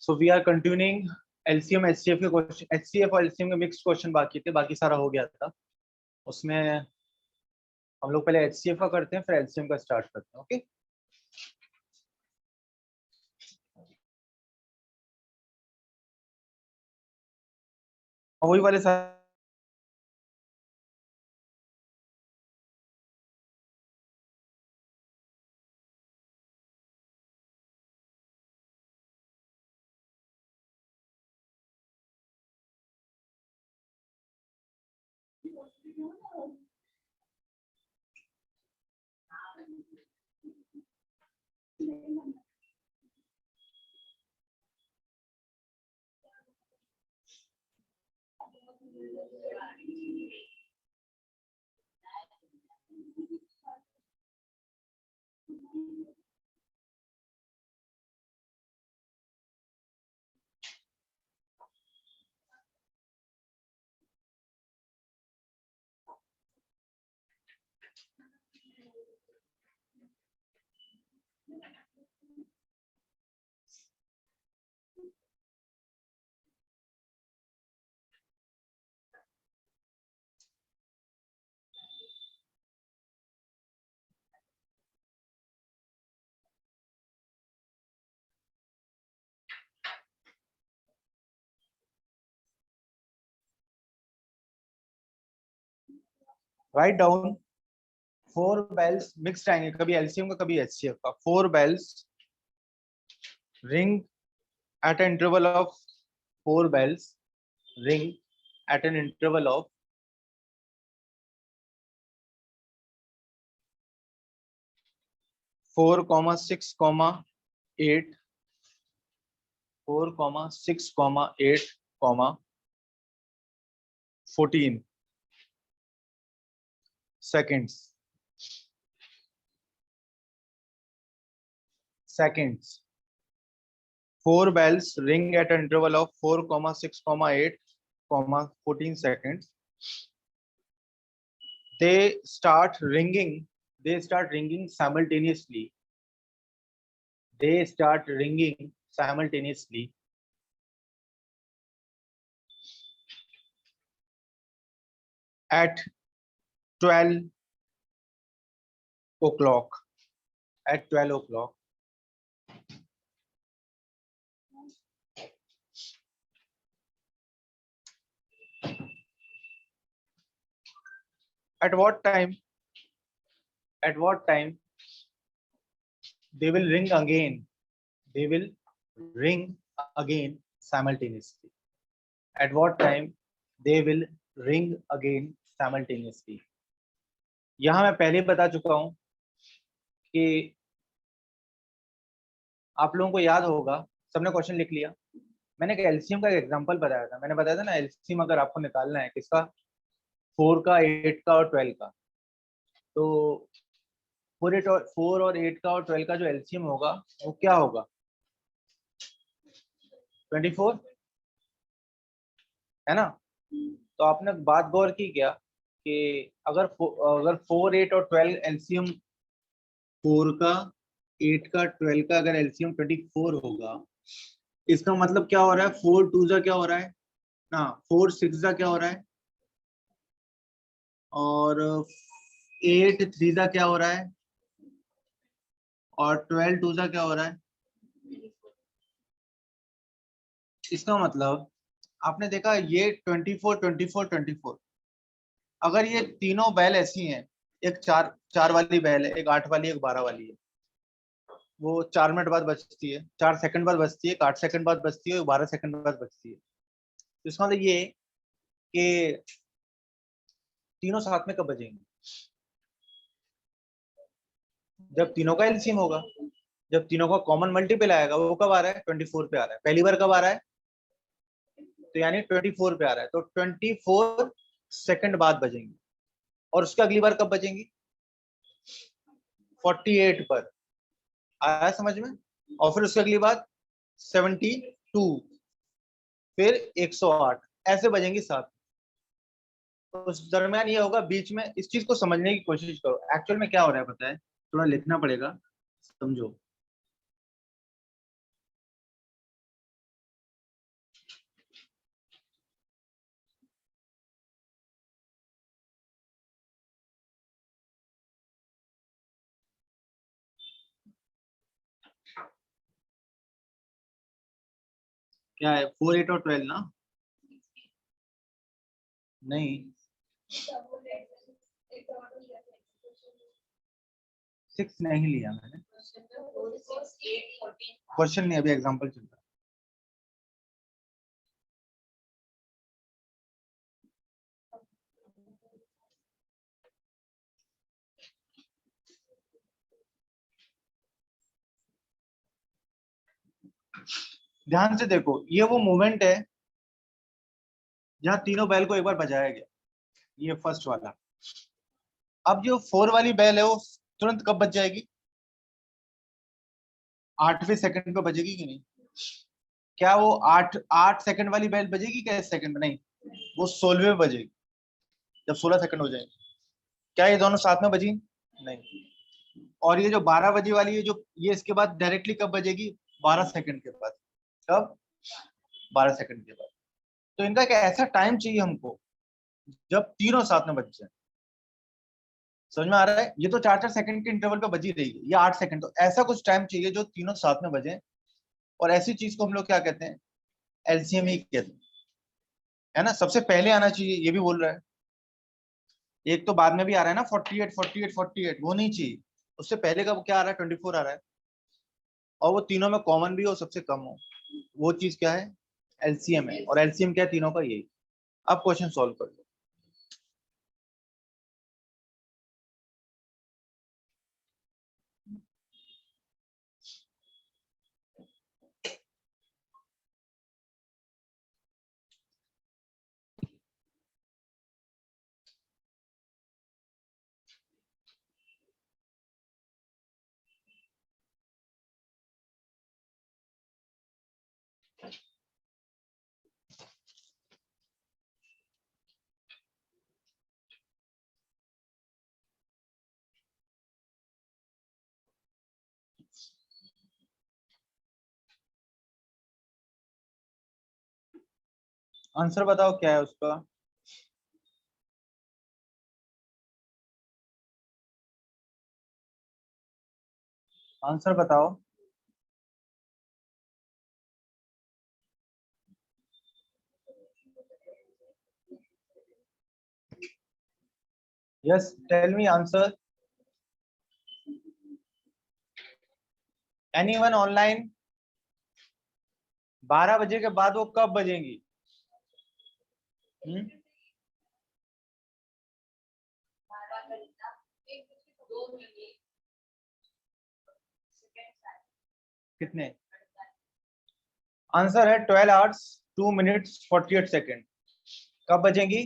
So we are continuing LCM HCF के question, HCF और LCM के मिक्स क्वेश्चन बाकी थे, बाकी सारा हो गया था। उसमें हम लोग पहले एचसीएफ का करते हैं, फिर एलसीएम का स्टार्ट करते हैं। ओके, वही वाले सारे राइट डाउन। 4 बेल्स मिक्स्ड आएंगे, कभी एलसीएम का कभी एचसीएफ का। 4 bells ring at an interval of 4 bells ring at an interval of 4,6,8 4,6,8, 14 seconds. Seconds. 4 bells ring at an interval of 4,6,8, 14 seconds. They start ringing simultaneously. They start ringing simultaneously at 12 o'clock. At 12 o'clock. At what time? At what time they will ring again? They will ring again simultaneously. At what time they will ring again simultaneously? यहां मैं पहले बता चुका हूं कि आप लोगों को याद होगा, सबने क्वेश्चन लिख लिया। मैंने एक एलसीएम का एग्जांपल बताया था, मैंने बताया था ना, एलसीएम अगर आपको निकालना है किसका, 4 का, 8 का और 12 का, तो 4 और 8 का और 12 का जो एलसीएम होगा वो क्या होगा, 24, है ना। तो आपने बात गौर की क्या कि अगर 4, 8 और 12 एलसीएम, 4 का, 8 का, 12 का अगर एलसीएम 24 होगा, इसका मतलब क्या हो रहा है, 4 2 जा क्या हो रहा है ना, 4 6 जा क्या हो रहा है, और 8 3 जा क्या हो रहा है, और 12 2 जा क्या हो रहा है। इसका मतलब आपने देखा ये 24 24 24, अगर ये तीनों बैल ऐसी हैं, एक 4 वाली बैल है, एक 8 वाली, एक 12 वाली है, वो 4 मिनट बाद बजती है, 4 सेकंड बाद बजती है, 8 सेकंड बाद बजती है, 12 सेकंड बाद बजती है। तो इसका मतलब ये कि तीनों साथ में कब बजेंगे, जब तीनों का एलसीएम होगा, जब तीनों का कॉमन मल्टीपल आएगा, वो कब आ रहा है, 24 पे आ रहा है। पहली बार कब आ रहा है, तो यानी 24 पे आ रहा है, तो 24 सेकंड बाद बजेंगे, और उसके अगली बार कब बजेंगी, 48 पर। आया समझ में। और फिर उसके अगली बार 72, फिर 108, ऐसे बजेंगी 7। तो उस दरमियान ये होगा, बीच में इस चीज को समझने की कोशिश करो, एक्चुअल में क्या हो रहा है पता है, थोड़ा लिखना पड़ेगा, समझो। क्या है 4, 8 और 12 ना? नहीं 6 नहीं लिया मैंने, क्वेश्चन नहीं, अभी एग्जांपल चल रहा है। ध्यान से देखो, ये वो मोमेंट है जहां तीनों बैल को एक बार बजाया गया, ये फर्स्ट वाला। अब जो 4 वाली बैल है वो तुरंत कब बज जाएगी? 8वें सेकंड पे बजेगी कि नहीं? क्या वो 8 सेकंड वाली बैल बजेगी क्या इस सेकंड में? नहीं, वो 16वें में बजेगी, जब 16 सेकंड हो जाएंगे। क्या ये दोनों साथ में बजी? नहीं। और ये जो 12 बजे वाली है, जो ये इसके बाद डायरेक्टली कब बजेगी? 12 सेकंड के बाद। कब? 12 सेकंड के बाद। तो इनका एक ऐसा टाइम चाहिए हमको जब तीनों साथ में बज जाए। समझ में आ रहा है? ये तो 4-4 सेकंड के इंटरवल पे बजी रही है, ये 8 सेकंड। तो ऐसा कुछ टाइम चाहिए जो तीनों साथ में बजे, और ऐसी चीज को हम लोग क्या कहते हैं? एलसीएम ही कहते हैं, है ना? सबसे पहले आना चाहिए, ये भी बोल रहा है। एक तो बाद में भी आ रहा है ना, 48 48 48, वो नहीं चाहिए। उससे पहले का क्या आ रहा है? 24 आ रहा है, और वो तीनों में कॉमन भी हो, सबसे कम हो। वो चीज क्या है? एलसीएम है। और एलसीएम क्या है तीनों का? यही। अब क्वेश्चन सॉल्व कर लो। आंसर बताओ क्या है उसका? आंसर बताओ। Yes, tell me answer. Anyone online? 12 बजे के बाद वो कब बजेंगी? हम्म? कितने? आंसर है 12 आवर्स 2 मिनट्स 48 सेकेंड। कब बजेंगी?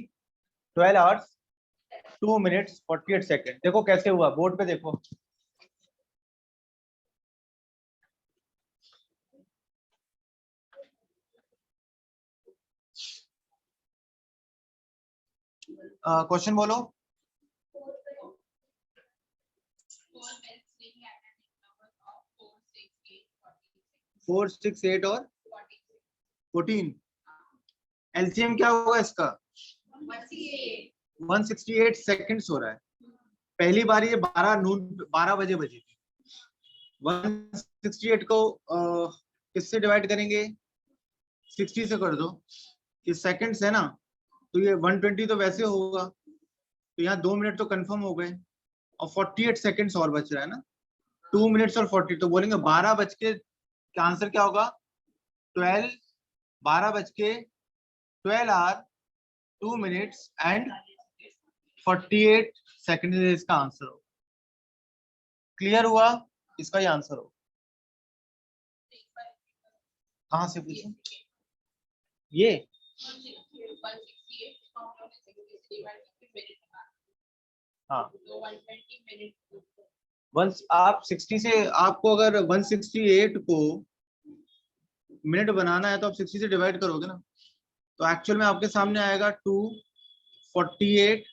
12 आवर्स 2 मिनट्स 48 सेकेंड। देखो कैसे हुआ, बोर्ड पे देखो। क्वेश्चन बोलो। 4 6 8 और 14। एलसीएम क्या होगा इसका? 168 सेकंड्स हो रहा है। पहली बार ये 12 बजे बजी थी। 168 को किससे डिवाइड करेंगे? 60 से कर दो, ये सेकंड्स है ना, तो ये 120 तो वैसे होगा, तो यहाँ 2 मिनट तो कंफर्म हो गए, और 48 सेकंड्स और बच रहा है ना, 2 मिनट्स और 40, तो बोलेंगे 12 बज के, आंसर क्या होगा? 12, 12 बज के 12 आवर 2 मिनट्स एंड 48 सेकंड इसका आंसर हो। क्लियर हुआ? इसका ही आंसर हो। कहाँ से पूछे ये? हाँ, वंस आप 60 से, आपको अगर 168 को मिनट बनाना है तो आप 60 से डिवाइड करोगे ना, तो एक्चुअल में आपके सामने आएगा 248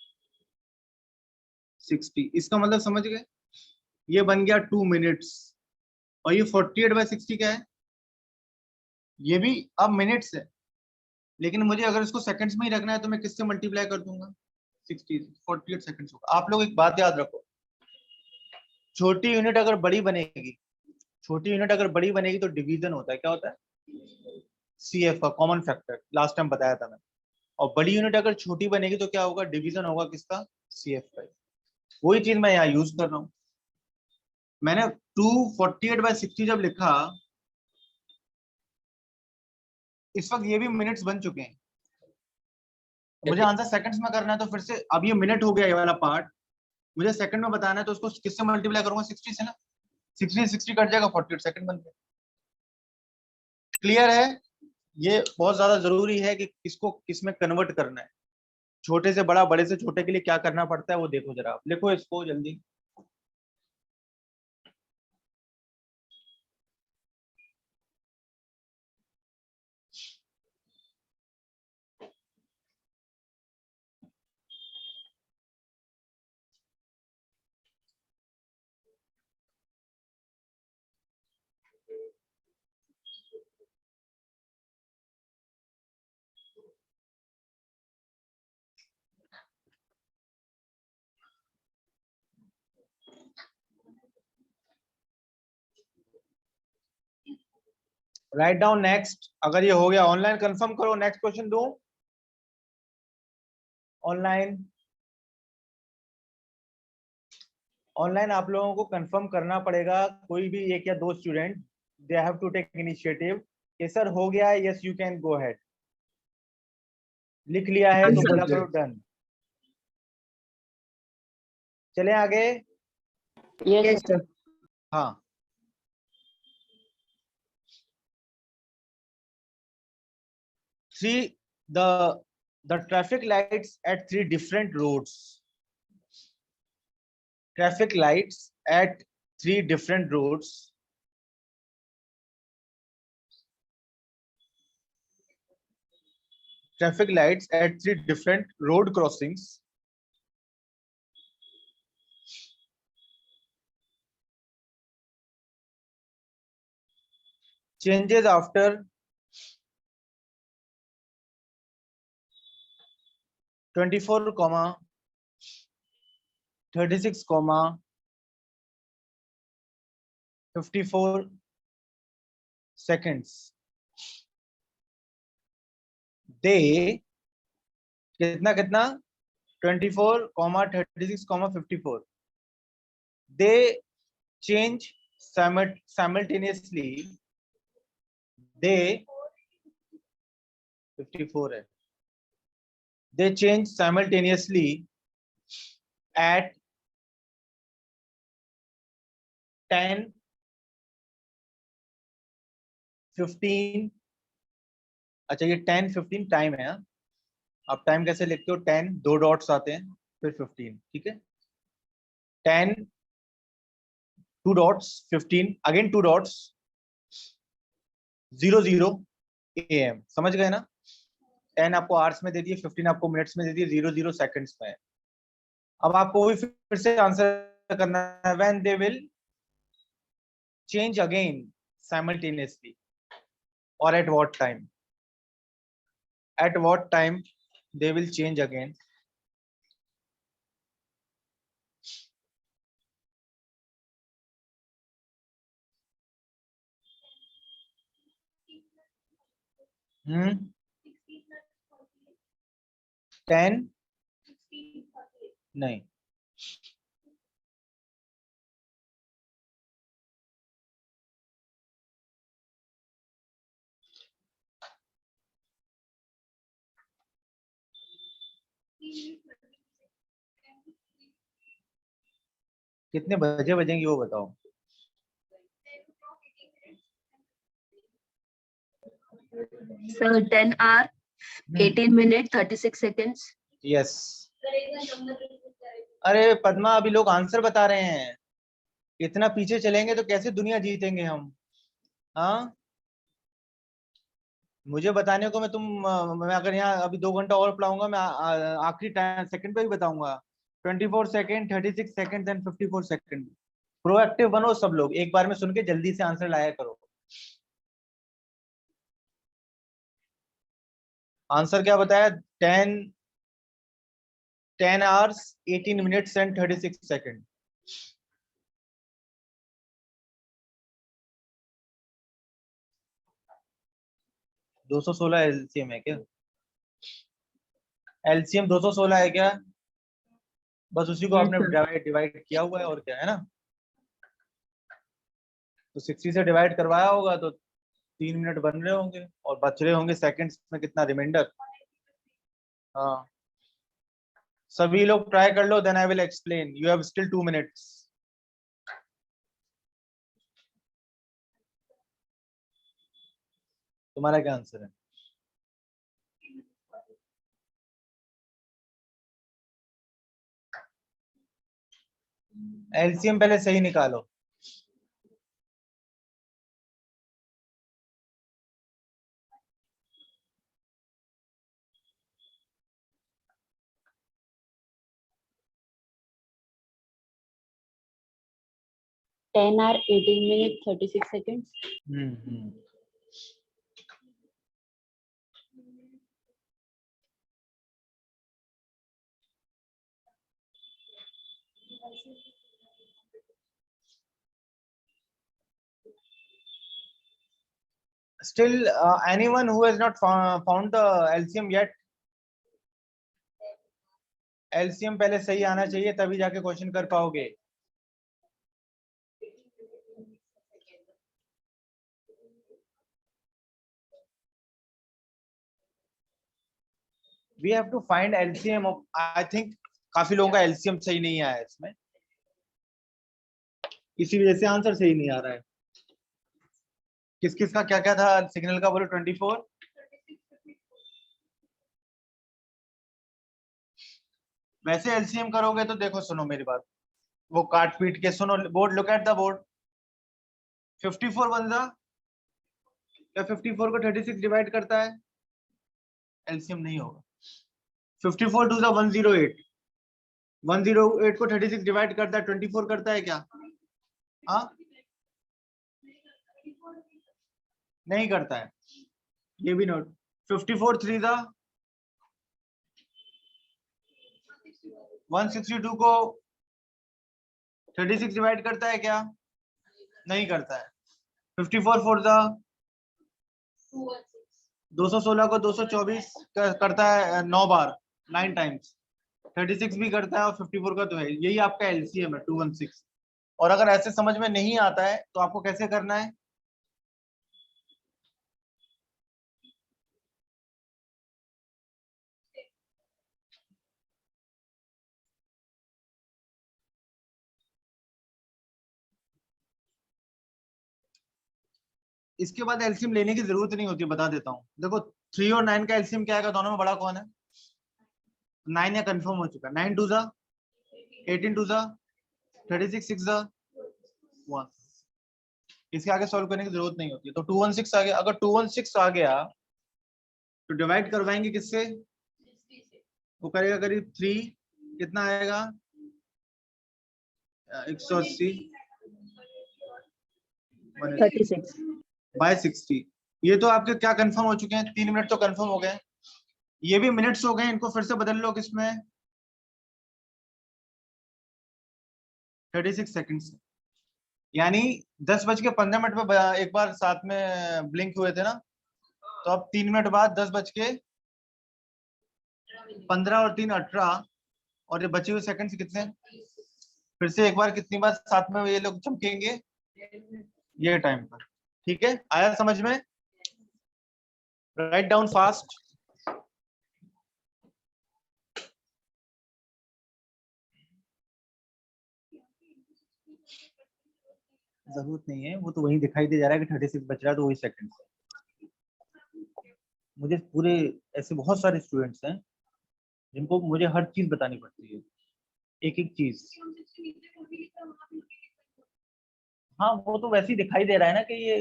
60। इसका मतलब समझ गए? ये बन गया 2 मिनट्स, और ये 48/60 क्या है? ये भी अब मिनट्स है, लेकिन मुझे अगर इसको सेकंड्स में ही रखना है तो मैं किससे मल्टीप्लाई कर दूंगा? 60 48 सेकंड्स होगा। आप लोग एक बात याद रखो, छोटी यूनिट अगर बड़ी बनेगी, छोटी यूनिट अगर बड़ी बनेगी तो डिवीजन होता है। क्या होता है? CF का कॉमन फैक्टर, लास्ट टाइम बताया था मैंने। और बड़ी यूनिट अगर छोटी बनेगी तो क्या होगा, डिवीजन होगा किसका, CF का। वही चीज मैं यहाँ यूज कर रहा हूँ। मैंने 248/60 जब लिखा, इस वक्त ये भी मिनट्स बन चुके हैं, मुझे आंसर सेकंड्स में करना है, तो फिर से अब ये मिनट हो गया ये वाला पार्ट, मुझे सेकंड में बताना है, तो उसको किससे मल्टीप्लाई करूंगा, 60 से ना, 60 कट जाएगा, 48 सेकंड बन गया। क्लियर है? ये बहुत ज्यादा जरूरी है कि किसको किस में कन्वर्ट करना है, छोटे से बड़ा, बड़े से छोटे के लिए क्या करना पड़ता है वो देखो जरा, आप लिखो इसको जल्दी। Write down next. अगर ये हो गया ऑनलाइन कंफर्म करो, नेक्स्ट क्वेश्चन दो ऑनलाइन। ऑनलाइन आप लोगों को कंफर्म करना पड़ेगा, कोई भी एक या दो student, they have to take initiative कि सर हो गया है, yes you can go ahead. लिख लिया है तो बोला करो डन। चले आगे। Yes sir. हाँ, three the traffic lights at three different roads. Traffic lights at three different roads. Traffic lights at three different road crossings changes after 24, 36, 54 seconds. They कितना कितना 24, 36, 54. They change simultaneously. They 54 है. They change simultaneously at 10, 15. अच्छा ये 10, 15 time है। आप time कैसे लिखते हो, 10 दो डॉट्स आते हैं, फिर 15, ठीक है। 10 to dots, 15 again to dots, 00 AM। समझ गए ना? 10 आपको आवर्स में दे दिए, 15 आपको मिनट्स में दे दिए, 00 सेकंड्स में है। अब आपको वही फिर से आंसर करना है, when they will change again simultaneously, और at what time, at what time they will change again. Hmm? 10 नहीं, कितने बजे बजेंगी वो बताओ। Sir 10 hour 18 minute 36 seconds. Yes. अरे पद्मा, अभी लोग आंसर बता रहे हैं, इतना पीछे चलेंगे तो कैसे दुनिया जीतेंगे हम? हाँ, मुझे बताने को मैं अगर यहाँ अभी 2 घंटा और पढ़ाऊंगा, मैं आखिरी टाइम सेकंड पे भी बताऊंगा। 24 second, 36 second and 54 second. Proactive बनो सब लोग, एक बार में सुन के जल्दी से आंसर लाया करो। आंसर क्या बताया? 10 hours 18 minutes and 36 seconds. 216 LCM है क्या? एलसीएम 216 है क्या? बस उसी को Yes, आपने sir. डिवाइड किया हुआ है और क्या है ना, तो 60 से डिवाइड करवाया होगा तो 3 मिनट बन रहे होंगे और बच रहे होंगे सेकंड्स में कितना रिमाइंडर। हाँ, सभी लोग ट्राई कर लो, then I will explain. You have still 2 minutes. तुम्हारा क्या आंसर है? एलसीएम पहले सही निकालो। Ten hour, 18 minutes, 36 seconds. Hmm. Still, anyone who has not found the LCM yet? LCM पहले सही आना चाहिए तभी जाके क्वेश्चन कर पाओगे। We have to find LCM of, I think काफी लोगों का LCM सही नहीं आया है इसमें, इसी वजह से आंसर सही नहीं आ रहा है। किस किस का क्या क्या था सिग्नल का, बोलो 24। वैसे एलसीएम करोगे तो देखो, सुनो मेरी बात, वो काट पीट के सुनो, board, look at the board. 54 बन जा, क्या 54 को 36 डिवाइड करता है? एलसीएम नहीं होगा। 54 टू 108, 108 को 36 डिवाइड करता है, 24 करता है क्या? हाँ, नहीं करता है, ये भी नोट। 54 3 162 को 36 डिवाइड करता है क्या? नहीं करता है। 54 4 216 को 224 करता है 9 बार, 9 टाइम्स। 36 भी करता है और 54 का तो है। यही आपका एलसीएम है 216। और अगर ऐसे समझ में नहीं आता है तो आपको कैसे करना है? इसके बाद एलसीएम लेने की जरूरत नहीं होती, बता देता हूँ। देखो 3 और 9 का एलसीएम क्या आएगा, दोनों में बड़ा कौन है? 9 या कंफर्म हो चुका। 9 2 18 2 36 6 1। इसके आगे सॉल्व करने की जरूरत नहीं होती। तो 216 आ गया। अगर 216 आ गया तो डिवाइड करवाएंगे किससे? वो करेगा करीब 3, कितना आएगा? 180 36. बाय 60। ये तो आपके क्या कंफर्म हो चुके हैं, 3 मिनट तो कंफर्म हो गए। ये भी मिनट्स हो गए, इनको फिर से बदल लो किसमें? 36 सेकंड्स। यानी 10:15 पे एक बार साथ में ब्लिंक हुए थे ना, तो अब 3 मिनट बाद 10:15 और 3 18, और ये बचे हुए सेकंड्स कितने? फिर से एक बार कितनी बार साथ में ये लोग चमकेंगे? ये टाइम पर। ठीक है, आया समझ में? Write down fast. जरूरत नहीं है, वो तो वही दिखाई दे जा रहा है कि 36 बच रहा है, तो वही सेकंड। मुझे पूरे ऐसे बहुत सारे स्टूडेंट्स हैं जिनको मुझे हर चीज बतानी पड़ती है, एक एक चीज। हाँ, वो तो वैसे ही दिखाई दे रहा है ना कि ये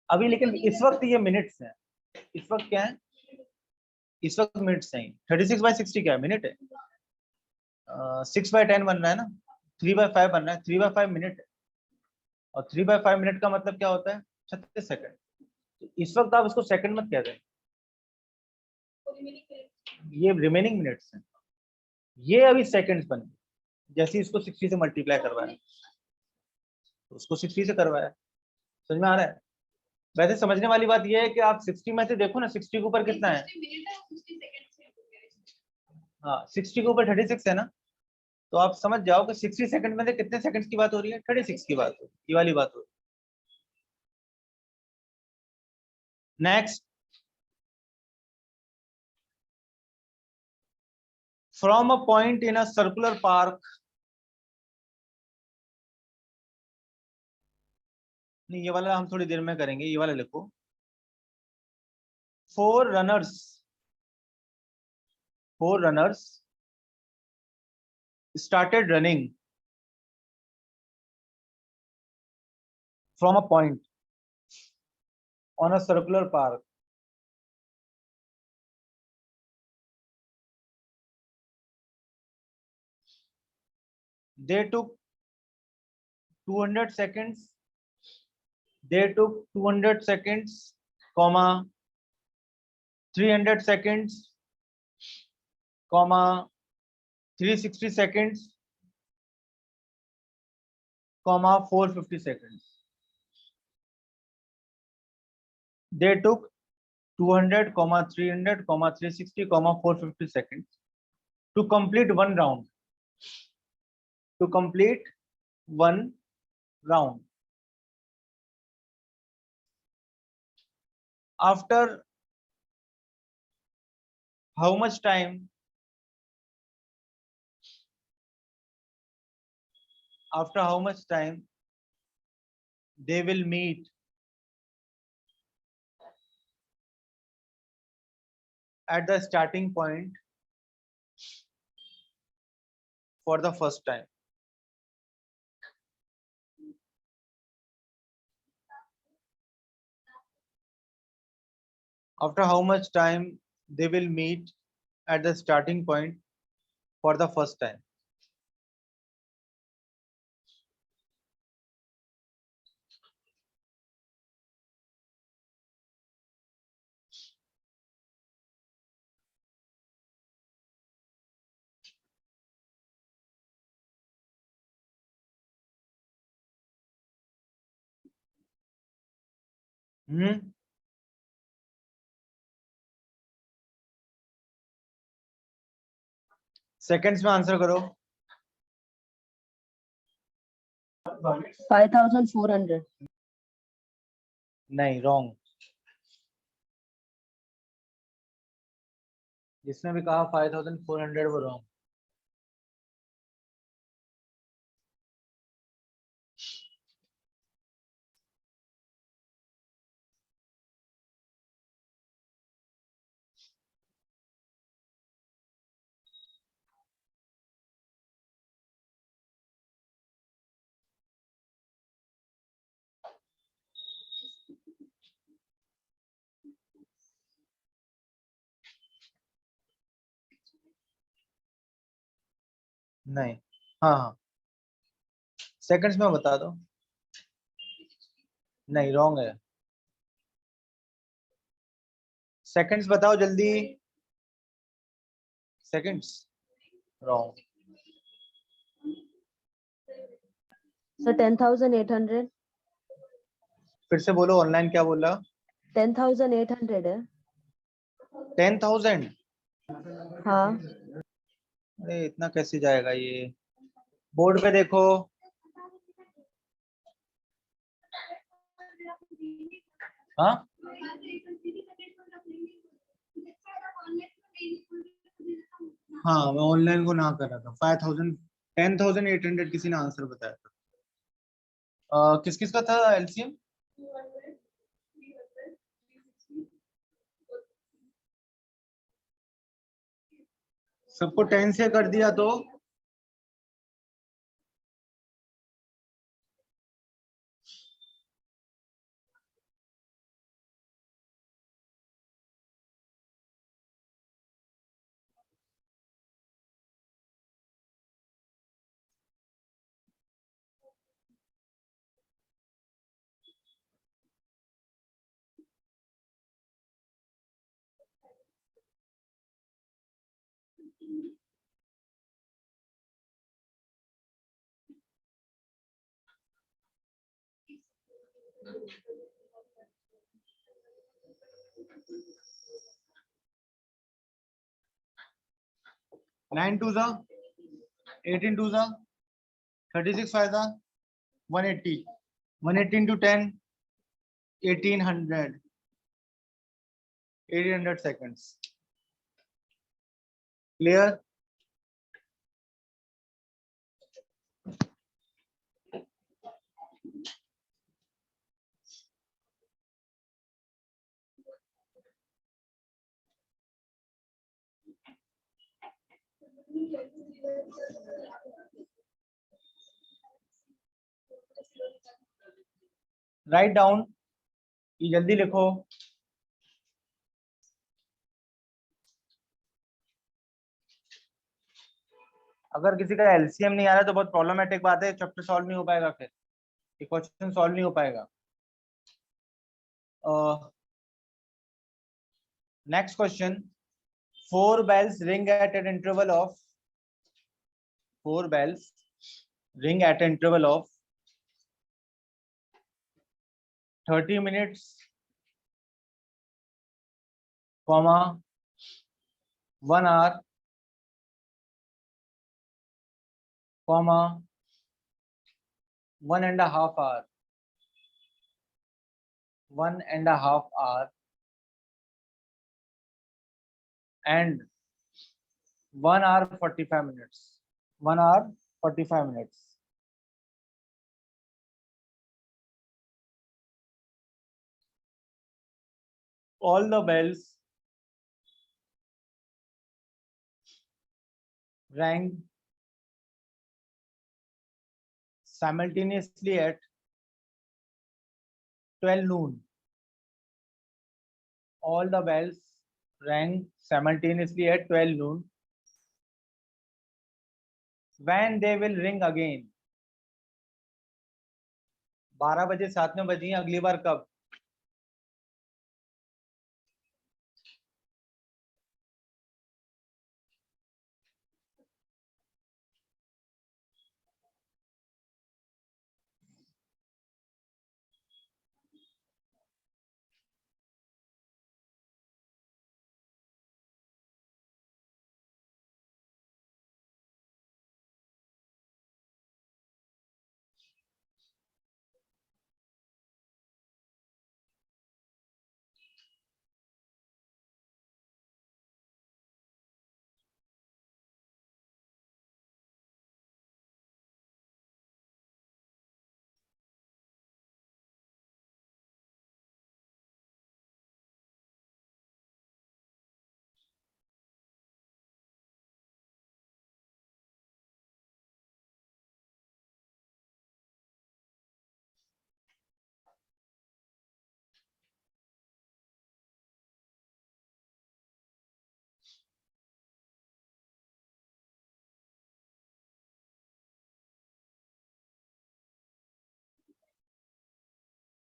अभी, लेकिन इस वक्त ये मिनट्स हैं। इस वक्त क्या है? इस वक्त मिनट्स हैं। 36/60 क्या है? मिनट है। 6/10 बन रहा है ना, 3/5 बन रहा है, 3/5 मिनट है। और 3/5 मिनट का मतलब क्या होता है? 36 सेकंड। तो इस वक्त आप इसको सेकंड मत कह रहे, ये रिमेनिंग मिनट्स हैं। ये अभी सेकंड्स बन गए। जैसे इसको 60 से मल्टीप्लाई करवाया तो उसको 60 से करवाया। समझ में आ रहा है? वैसे समझने वाली बात यह है कि आप 60 में से देखो ना, 60 के ऊपर कितना है? हाँ 60 के ऊपर 36 है ना, तो आप समझ जाओ कि 60 सेकंड में से कितने सेकंड्स की बात हो रही है? 36 की बात हो रही है, ये वाली बात हो रही है। Next, from a point in a circular park, नहीं ये वाला हम थोड़ी देर में करेंगे, ये वाला लिखो। Four runners started running from a point on a circular park. They took 200 seconds. They took 200 seconds, comma 300 seconds, comma 360 seconds, comma 450 seconds. They took 200, 300, 360, 450 seconds to complete one round. To complete one round. After how much time? After how much time they will meet at the starting point for the first time? After how much time they will meet at the starting point for the first time? Seconds में answer करो। 5,400. नहीं, wrong. जिसने भी कहा 5,400 वो wrong. नहीं, हाँ हाँ, सेकंड्स में बता दो। नहीं, रॉन्ग है। सेकंड्स बताओ जल्दी। Seconds wrong. So 10,800. फिर से बोलो, ऑनलाइन क्या बोला? 10,800 है। 10,000? हाँ। अरे इतना कैसे जाएगा ये? बोर्ड पे देखो। हाँ, हाँ मैं ऑनलाइन को ना कर रहा था। 5,000, 10,800 किसी ने आंसर बताया था। किस किस का था एलसीएम? सबको 10 से कर दिया तो 9 2 जा 18 2 जा 36 5 जा 180 180 into 10 1800 1800 seconds. Clear? Write down. ये जल्दी लिखो. अगर किसी का एलसीएम नहीं आ रहा है तो बहुत प्रॉब्लमेटिक बात है, चैप्टर सॉल्व नहीं हो पाएगा, फिर ये क्वेश्चन सॉल्व नहीं हो पाएगा. Next question. 4 bells ring at an interval of 4 bells ring at an interval of 30 minutes, comma 1 hour, comma 1.5 hour, 1.5 hour, and 1 hour 45 minutes. 1 hour 45 minutes. All the bells rang simultaneously at 12 noon. All the bells rang simultaneously at 12 noon. When they will ring again? 12 बजे 7 में बजी, अगली बार कब?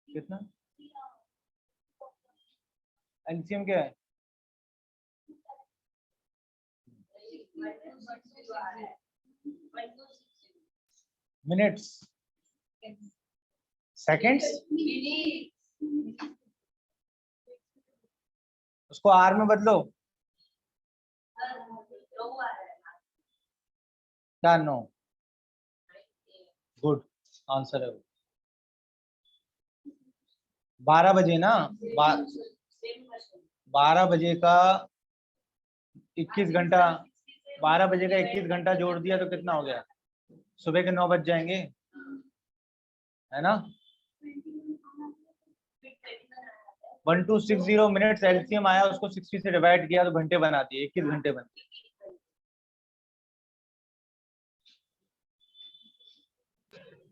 कितना? LCM क्या है? Minutes, seconds, उसको are में बदलो. क्या? नो. गुड आंसर है वो. 12 बजे ना, 12 बजे का 21 घंटा, 12 बजे का 21 घंटा जोड़ दिया तो कितना हो गया? सुबह के 9 बज जाएंगे, है ना? 1260 मिनट्स एलसीएम आया, उसको 60 से डिवाइड किया तो घंटे बना दिए, 21 घंटे बन गए.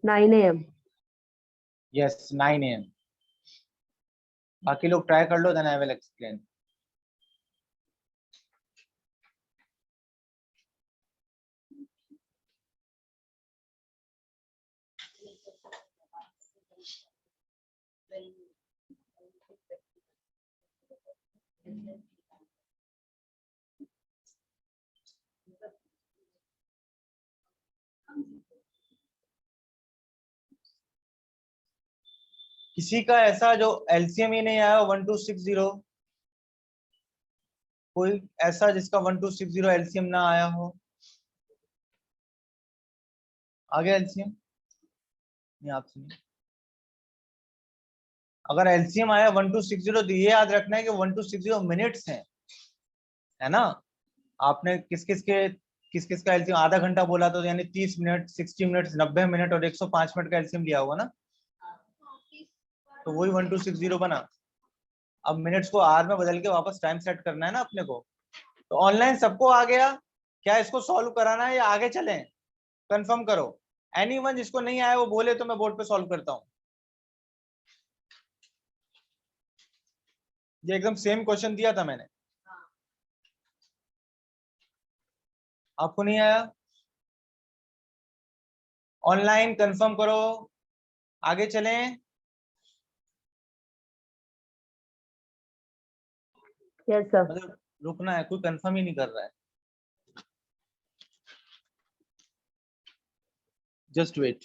9 AM. Yes 9 AM. बाकी लोग ट्राई कर लो, देन आई विल एक्सप्लेन. किसी का ऐसा जो एलसीएम ही नहीं आया 1260, कोई ऐसा जिसका 1260 एलसीएम ना आया हो? आ गया एलसीएम? नहीं, आप सुनिए। अगर एलसीएम आया 1260 तो ये याद रखना है कि 1260 मिनट्स है ना? आपने किस किस का एलसीएम आधा घंटा बोला, तो यानी 30 मिनट, 60 मिनट, 90 मिनट और 105 मिनट का एलसीएम लिया होगा ना, तो वही 1260 बना। अब मिनट्स को आर में बदल के वापस टाइम सेट करना है ना अपने को। तो ऑनलाइन सबको आ गया क्या? इसको सॉल्व कराना है या आगे चलें? कंफर्म करो। एनीवन जिसको नहीं आया वो बोले तो मैं बोर्ड पे सॉल्व करता हूँ। ये एकदम सेम क्वेश्चन दिया था मैंने। आपको नहीं आया? ऑनलाइन कंफर्म करो, आगे चलें। Yes sir. मतलब रुकना है, कोई कंफर्म ही नहीं कर रहा है। Just wait.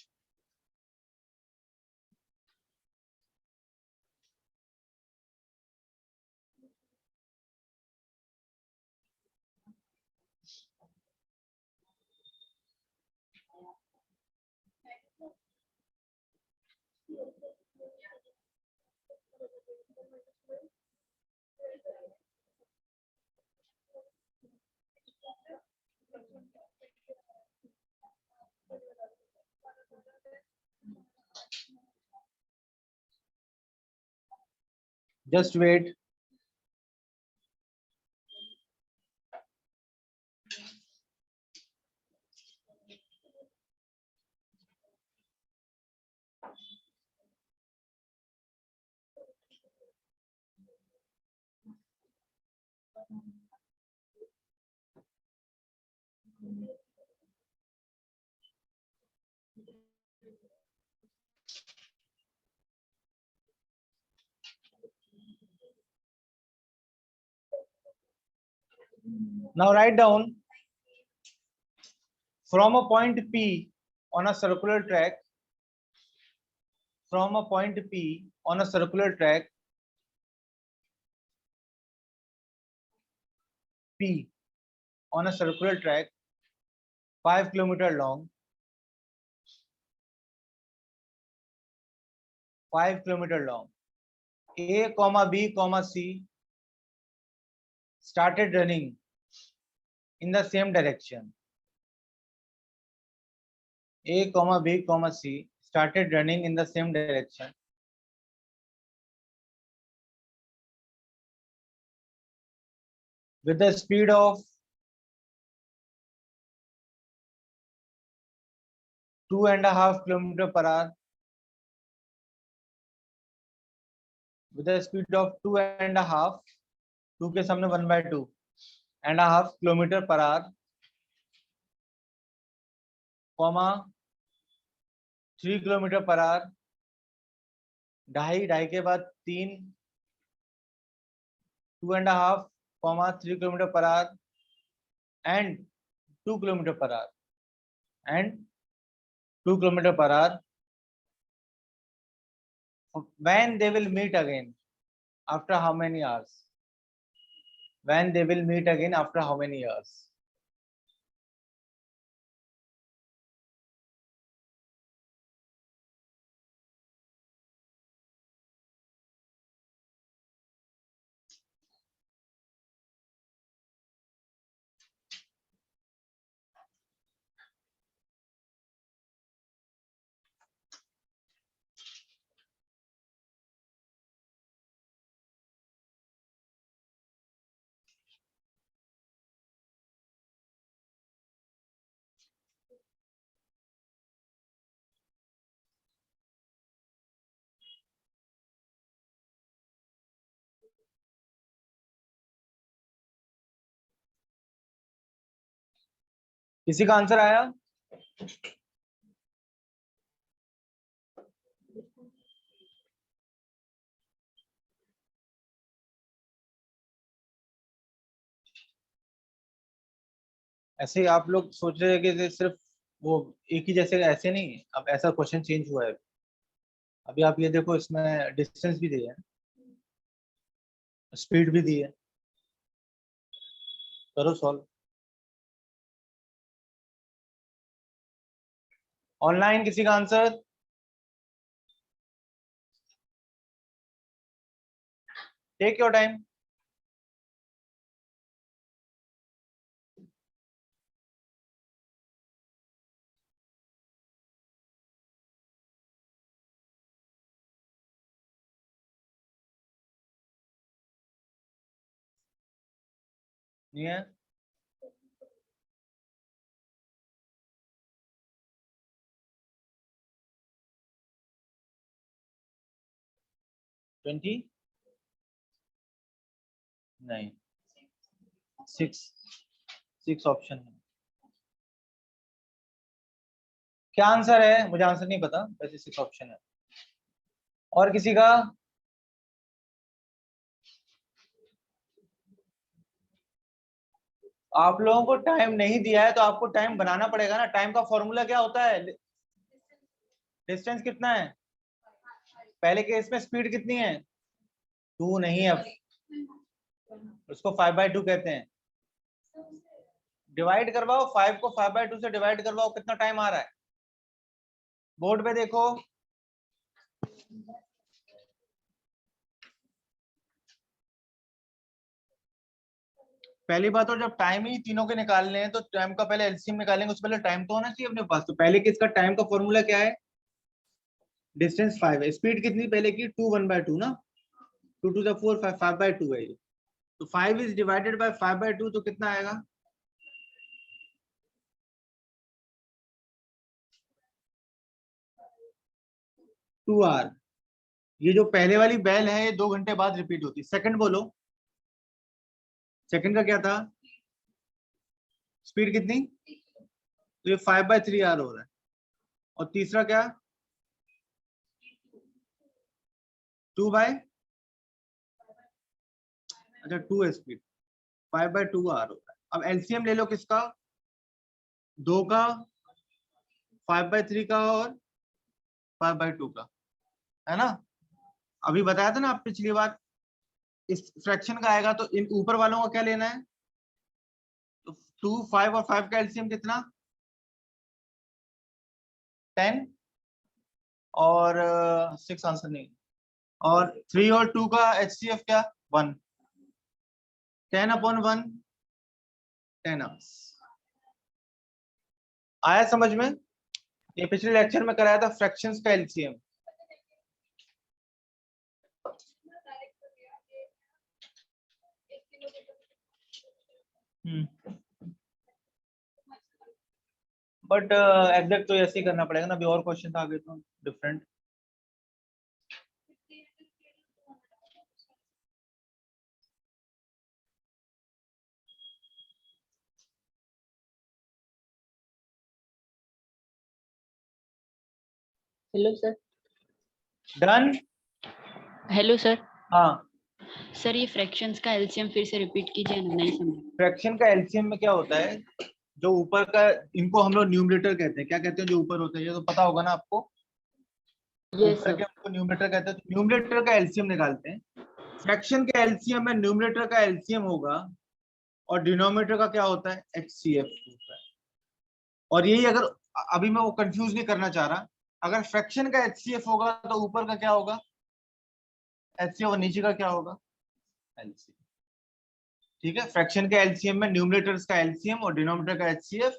Just wait. Now write down, from a point P on a circular track, from a point P on a circular track, P on a circular track 5 kilometer long, 5 kilometer long, A, B, C started running in the same direction. A, B, C started running in the same direction. With the speed of 2.5 kilometer per hour. With the speed of 2.5, 2 के सामने 1/2 1/2 kilometre per hour, comma 3 kilometre per hour, 2.5 के बाद 3, 2.5, 3 kilometre per hour and 2 kilometre per hour and 2 kilometre per hour. When they will meet again after how many hours? When they will meet again after how many years? किसी का answer आया? ऐसे ही आप लोग सोच रहे हैं कि सिर्फ वो एक ही जैसे, ऐसे नहीं. अब ऐसा क्वेश्चन चेंज हुआ है. अभी आप ये देखो, इसमें डिस्टेंस भी दी है, स्पीड भी दी है. करो सॉल्व। ऑनलाइन किसी का आंसर? Take your time. नहीं है? ट्वेंटी नहीं, 6 ऑप्शन है। क्या आंसर है? मुझे आंसर नहीं पता, वैसे 6 ऑप्शन है। और किसी का? आप लोगों को टाइम नहीं दिया है तो आपको टाइम बनाना पड़ेगा ना। टाइम का फॉर्मूला क्या होता है? डिस्टेंस कितना है? पहले केस में स्पीड कितनी है? 2 नहीं है, उसको 5/2 कहते हैं। डिवाइड करवाओ, 5 को 5/2 से डिवाइड करवाओ, कितना टाइम आ रहा है? बोर्ड पे देखो। पहली बात, और जब टाइम ही तीनों के निकालने हैं तो टाइम का पहले एलसीएम निकालेंगे, उससे पहले टाइम तो होना चाहिए अपने पास। तो पहले के इसका टाइम का फॉर्मूला क्या है? डिस्टेंस 5 है, स्पीड कितनी पहले की? 2 1/2 ना, 2 to the 4 5/2 है ये। तो 5 इज डिवाइडेड बाय 5/2, तो कितना आएगा? 2 आवर। ये जो पहले वाली बेल है ये 2 घंटे बाद रिपीट होती है। सेकंड बोलो, सेकंड का क्या था? स्पीड कितनी? तो ये 5/3 आवर हो रहा है। और तीसरा क्या? 2 बाय, अच्छा 2 है स्पीड, 5/2 आवर हो रहा है। अब एलसीएम ले लो किसका? 2 का, 5/3 का और 5/2 का, है ना? अभी बताया था ना आप पिछली बार, इस फ्रैक्शन का आएगा तो इन ऊपर वालों का क्या लेना है? तो 2 5 और 5 का एलसीएम कितना? 10 और 6 आंसर नहीं, और 3 और 2 का एचसीएफ क्या? 1। 10/1 10 आवर्स। आया समझ में? ये पिछले लेक्चर में कराया था फ्रैक्शंस का एलसीएम। बट एग्जैक्ट तो ऐसे ही करना पड़ेगा ना, अभी और क्वेश्चन आ गए तो different. Hello sir. Done. Hello sir. हाँ, सर ये फ्रैक्शंस का एलसीएम फिर से रिपीट कीजिए ना, नहीं समझ। फ्रैक्शन का एलसीएम में क्या होता है? जो ऊपर का, इनको हम लोग न्यूमरेटर कहते हैं। क्या कहते हैं जो ऊपर होता है? ये तो पता होगा ना आपको। यस ऊपर सर। के हमको न्यूमरेटर कहते हैं, तो न्यूमरेटर का एलसीएम निकालते हैं। फ्रैक्शन के एलसीएम में न्यूमरेटर का एलसीएम होगा और डिनोमिनेटर का क्या होता है? एचसीएफ होता है। और यही अगर, अभी मैं वो कंफ्यूज नहीं करना चाह रहा, अगर फ्रैक्शन का एचसीएफ होगा तो ऊपर का क्या होगा? एचसीएफ, और नीचे का क्या होगा? एलसीएम। ठीक है, फ्रैक्शन के एलसीएम में न्यूमरेटर्स का एलसीएम और डिनोमिनेटर का एचसीएफ,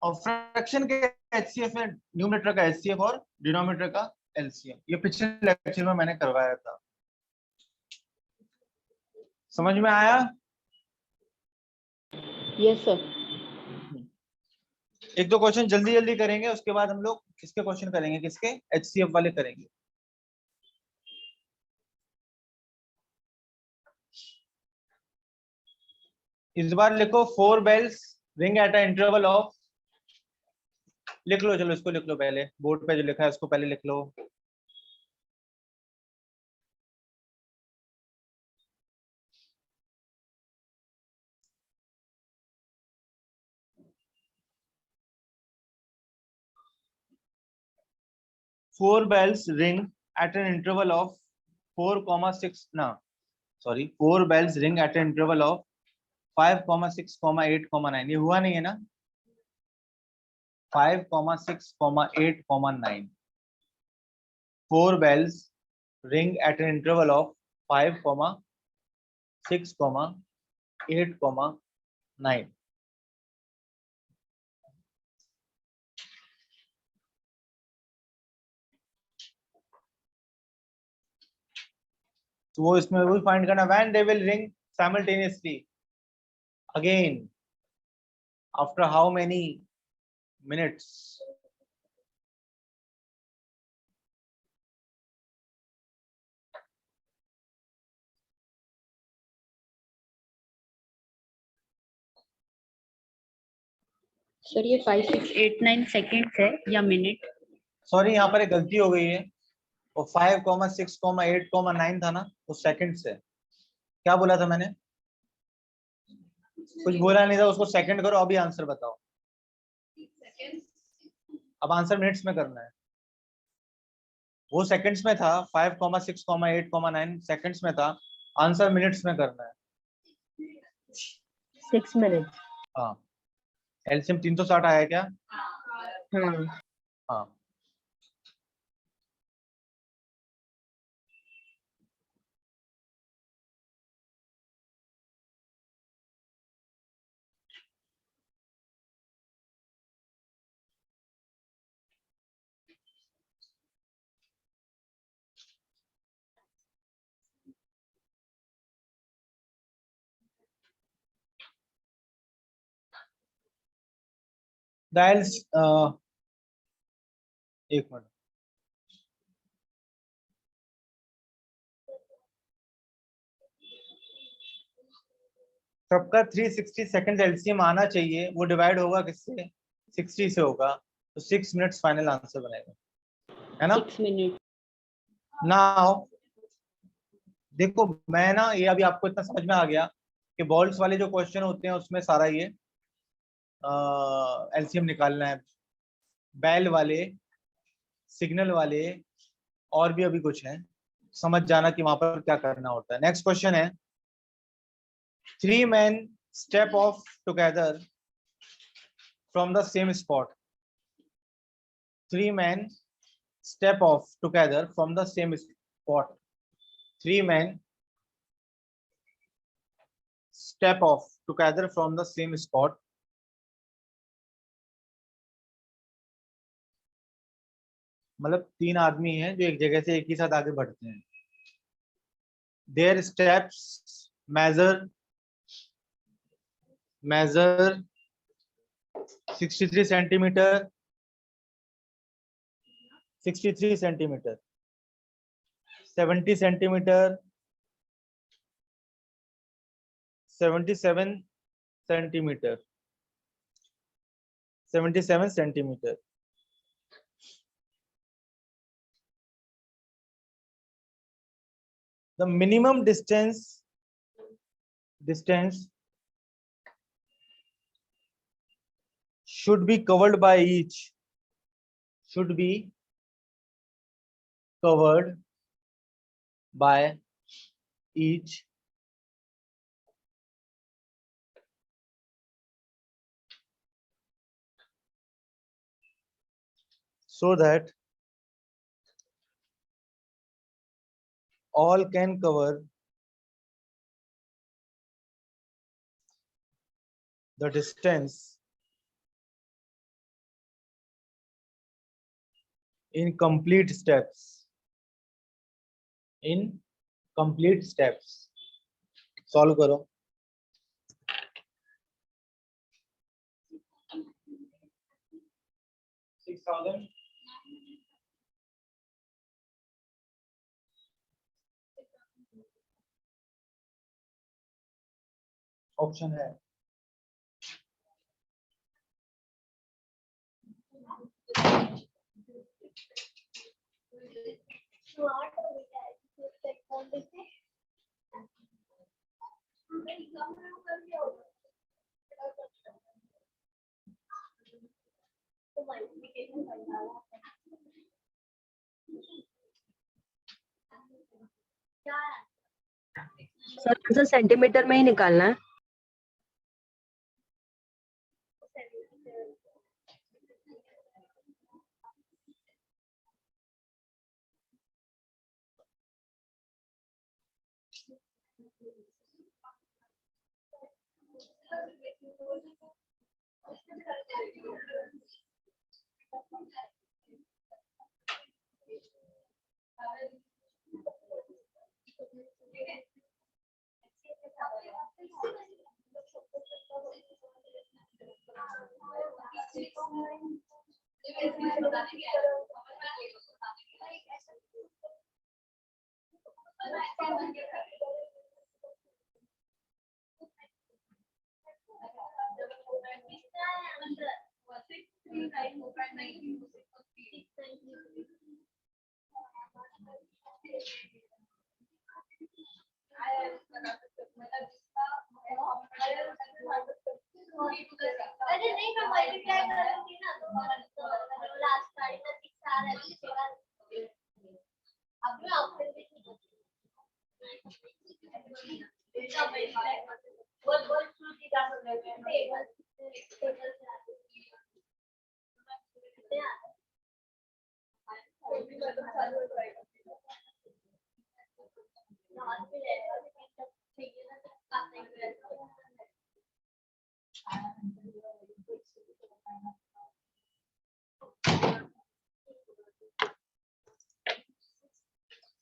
और फ्रैक्शन के एचसीएफ में न्यूमरेटर का एचसीएफ और डिनोमिनेटर का एलसीएम। ये पिछले लेक्चर में मैंने करवाया था। समझ में आया? Yes sir. एक दो क्वेश्चन जल्दी जल्दी करेंगे, उसके बाद हम लोग किसके क्वेश्चन करेंगे? किसके? एचसीएफ वाले करेंगे। इस बार लिखो 4 bells ring at a interval of, लिख लो, चलो इसको लिख लो पहले, बोर्ड पे जो लिखा है उसको पहले लिख लो। Four bells ring at an interval of 4,6 ना, sorry, 4 bells ring at an interval of 5,6,8,9 ये हुआ नहीं है ना? 5,6,8,9 4 bells ring at an interval of 5,6,8,9. तो वो इसमें वही फाइंड करना, when they will ring simultaneously again after how many minutes. Sir ये 5689 सेकेंड्स है या मिनट? सॉरी यहाँ पर एक गलती हो गई है, वो 5,6,8,9 था ना, वो सेकंड से। क्या बोला था मैंने? कुछ बोला नहीं था, उसको सेकंड करो, अभी आंसर बताओ। अब आंसर मिनट्स में करना है। वो सेकंड्स में था, 5,6,8,9 सेकंड्स में था, आंसर मिनट्स में करना है। 6 मिनट। हाँ, एलसीएम 360 आया क्या? हाँ। हाँ, डायल्स एक मिनट, सबका 360 सेकंड एलसीएम आना चाहिए, वो डिवाइड होगा किससे? 60 से होगा, तो 6 मिनट्स फाइनल आंसर बनेगा, है ना? 6 मिनट। नाउ देखो, मैं ना ये अभी आपको इतना समझ में आ गया कि बॉल्स वाले जो क्वेश्चन होते हैं उसमें सारा ये एलसीएम निकालना है, बैल वाले, सिग्नल वाले, और भी अभी कुछ है, समझ जाना कि वहां पर क्या करना होता है। नेक्स्ट क्वेश्चन है, 3 men step off together from the same spot. 3 men step off together from the same spot. 3 men step off together from the same spot. मतलब 3 आदमी हैं जो एक जगह से एक ही साथ आगे बढ़ते हैं। Their steps measure 63 centimeter, 63 centimeter, 70 centimeter, 77 centimeter, 77 centimeter. The minimum distance should be covered by each, should be covered by each so that all can cover the distance in complete steps. In complete steps. Solve करो. $6,000. Option है। Sir answer centimetre में ही निकालना है। अरे नहीं मैं multiply करूंगी ना तो लास्ट वाली का 6 आ रहा है अब मैं ऑप्शन बोल बोल श्रुति का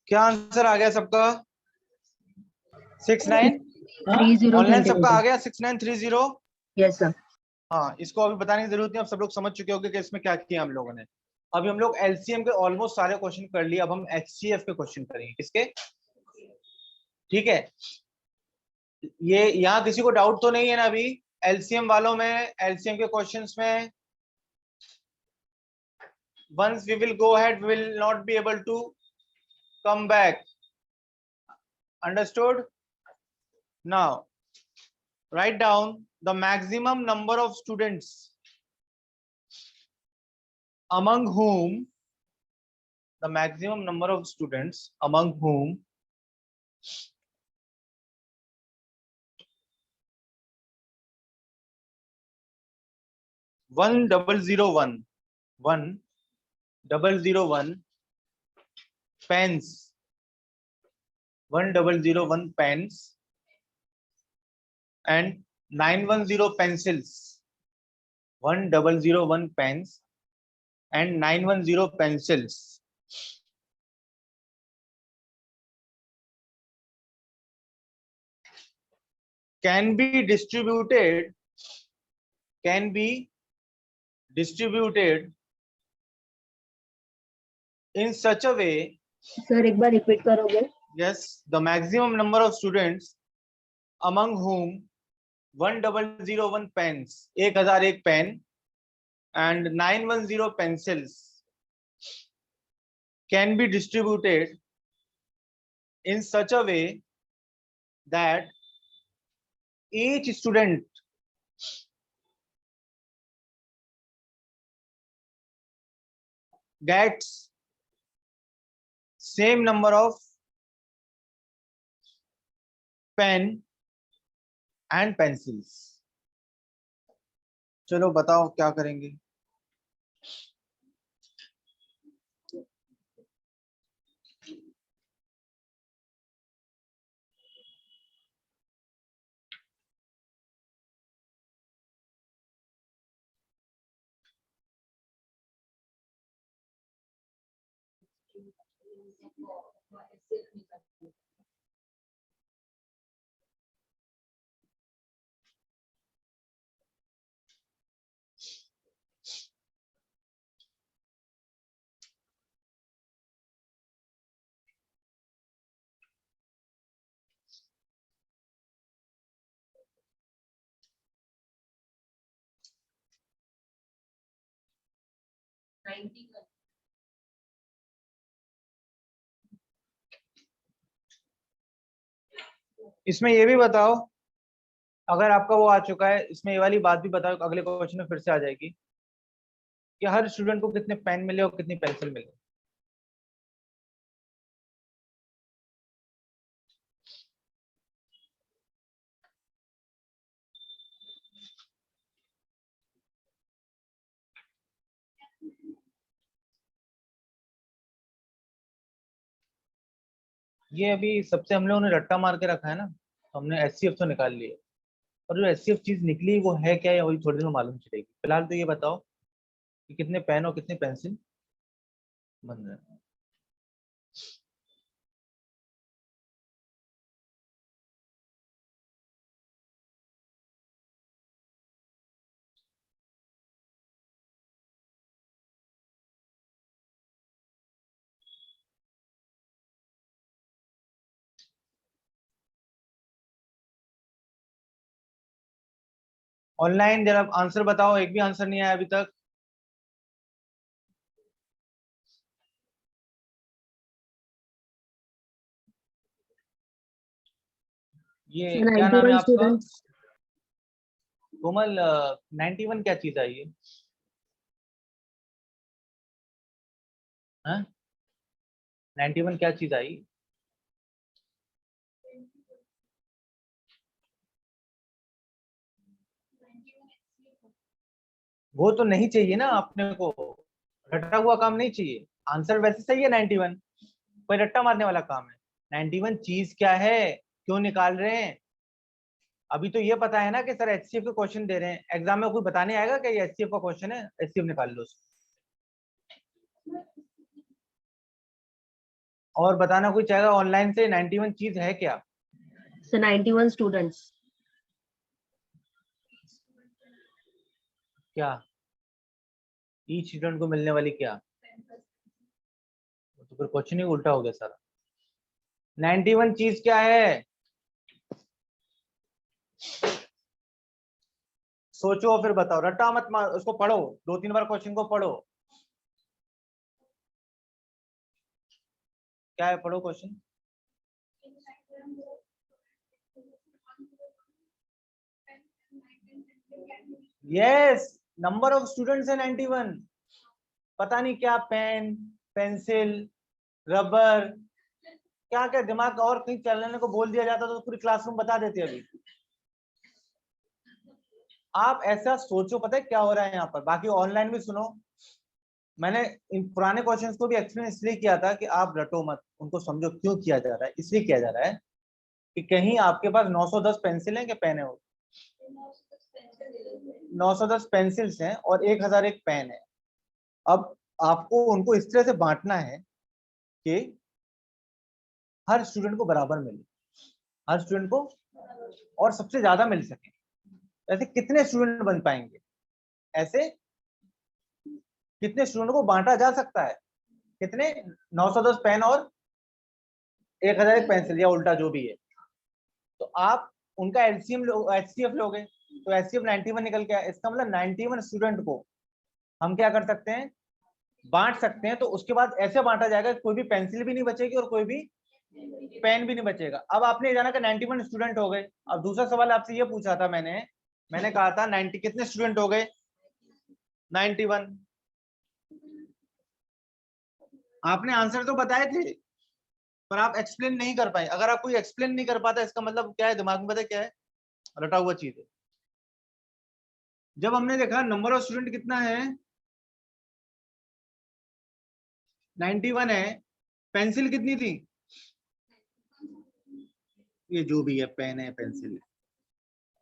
क्या आंसर आ गया सबका? 69 30 ऑनलाइन सबका आ गया 6930। Yes sir. हाँ, इसको अभी बताने की जरूरत नहीं, अब सब लोग समझ चुके होंगे कि इसमें क्या किया हम लोगों ने। अभी हम लोग एलसीएम के ऑलमोस्ट सारे क्वेश्चन कर लिए, अब हम एचसीएफ के क्वेश्चन करेंगे। किसके? ठीक है, ये यहाँ किसी को डाउट तो नहीं है ना अभी एलसीएम वालों में? एलसीएम के क्वेश्चंस में once we will go ahead, we will not be able to come back. Understood? Now write down the maximum number of students among whom the maximum number of students among whom one double zero one pens 1001 pens and 910 pencils 1001 pens and 910 pencils can be distributed in such a way. Sir एक बार repeat करोगे? Yes, the maximum number of students among whom 1001 pens 1001 pen and 910 pencils can be distributed in such a way that each student gets same number of pen and pencils. चलो बताओ क्या करेंगे? इसमें ये भी बताओ, अगर आपका वो आ चुका है, इसमें ये वाली बात भी बताओ, अगले क्वेश्चन में फिर से आ जाएगी कि हर स्टूडेंट को कितने पेन मिले और कितनी पेंसिल मिले। ये अभी सबसे हम लोगों ने रट्टा मार के रखा है ना, हमने एचसीएफ तो निकाल लिए। और जो एचसीएफ चीज निकली वो है क्या, या वही थोड़ी देर में मालूम चलेगी। फिलहाल तो ये बताओ कि कितने पेन और कितने पेंसिल बन रहे हैं। ऑनलाइन जरा आंसर बताओ, एक भी आंसर नहीं आया अभी तक। ये सर क्या नाम है 91 आपका? स्टूडेंट्स। कोमल, 91 क्या चीज आई है? हाँ, 91 क्या चीज आई? वो तो नहीं चाहिए ना अपने को, रटा हुआ काम नहीं चाहिए। आंसर वैसे सही है 91, कोई रट्टा मारने वाला काम है। 91 चीज क्या है, क्यों निकाल रहे हैं? अभी तो ये पता है ना कि सर एचसीएफ के क्वेश्चन दे रहे हैं, एग्जाम में कोई बताने आएगा कि ये एचसीएफ का क्वेश्चन है, एचसीएफ निकाल लो उसको। और बताना कोई चाहेगा ऑनलाइन से 91 चीज है क्या? Sir 91 students. क्या ईच स्टूडेंट को मिलने वाली क्या? तो फिर क्वेश्चन ही उल्टा हो गया सारा। 91 चीज क्या है? सोचो फिर बताओ, रट्टा मत मार, उसको पढ़ो, 2-3 बार क्वेश्चन को पढ़ो। क्या है, पढ़ो question. Yes, number of students है 91। पता नहीं क्या पेन, पेंसिल, रबर, क्या क्या दिमाग और कहीं चलने को बोल दिया जाता तो पूरी क्लासरूम बता देते अभी। आप ऐसा सोचो, पता है क्या हो रहा है यहाँ पर। बाकी ऑनलाइन भी सुनो, मैंने इन पुराने क्वेश्चंस को भी एक्सप्लेन इसलिए किया था कि आप रटो मत, उनको समझो क्यों किया जा रहा है। इसलिए किया जा रहा है कि कहीं आपके पास 910 पेंसिल है क्या पेन है, वो 910 पेंसिल्स हैं और 1001 पेन है। अब आपको उनको इस तरह से बांटना है कि हर स्टूडेंट को बराबर मिले, हर स्टूडेंट को और सबसे ज्यादा मिल सके। ऐसे कितने स्टूडेंट बन पाएंगे, ऐसे कितने स्टूडेंट को बांटा जा सकता है? कितने? 910 पेन और 1001 पेंसिल, या उल्टा जो भी है। तो आप उनका एलसीएम एचसीएफ लोगे तो एचसीएफ 91 निकल के आया। इसका मतलब 91 स्टूडेंट को हम क्या कर सकते हैं, बांट सकते हैं। तो उसके बाद ऐसे बांटा जाएगा कोई भी पेंसिल भी नहीं बचेगी और कोई भी पेन भी नहीं बचेगा। अब आपने जाना कि 91 स्टूडेंट हो गए। अब दूसरा सवाल आपसे ये पूछा था मैंने कहा था 90 कितने स्टूडेंट हो गए? 91। आपने आंसर तो बताए थे पर आप एक्सप्लेन नहीं कर पाए। अगर आप कोई एक्सप्लेन नहीं कर पाता इसका मतलब क्या है, दिमाग में पता क्या है, रटा हुआ चीज है। जब हमने देखा नंबर ऑफ स्टूडेंट कितना है 91 है, पेंसिल कितनी थी, ये जो भी है पेन है पेंसिल है,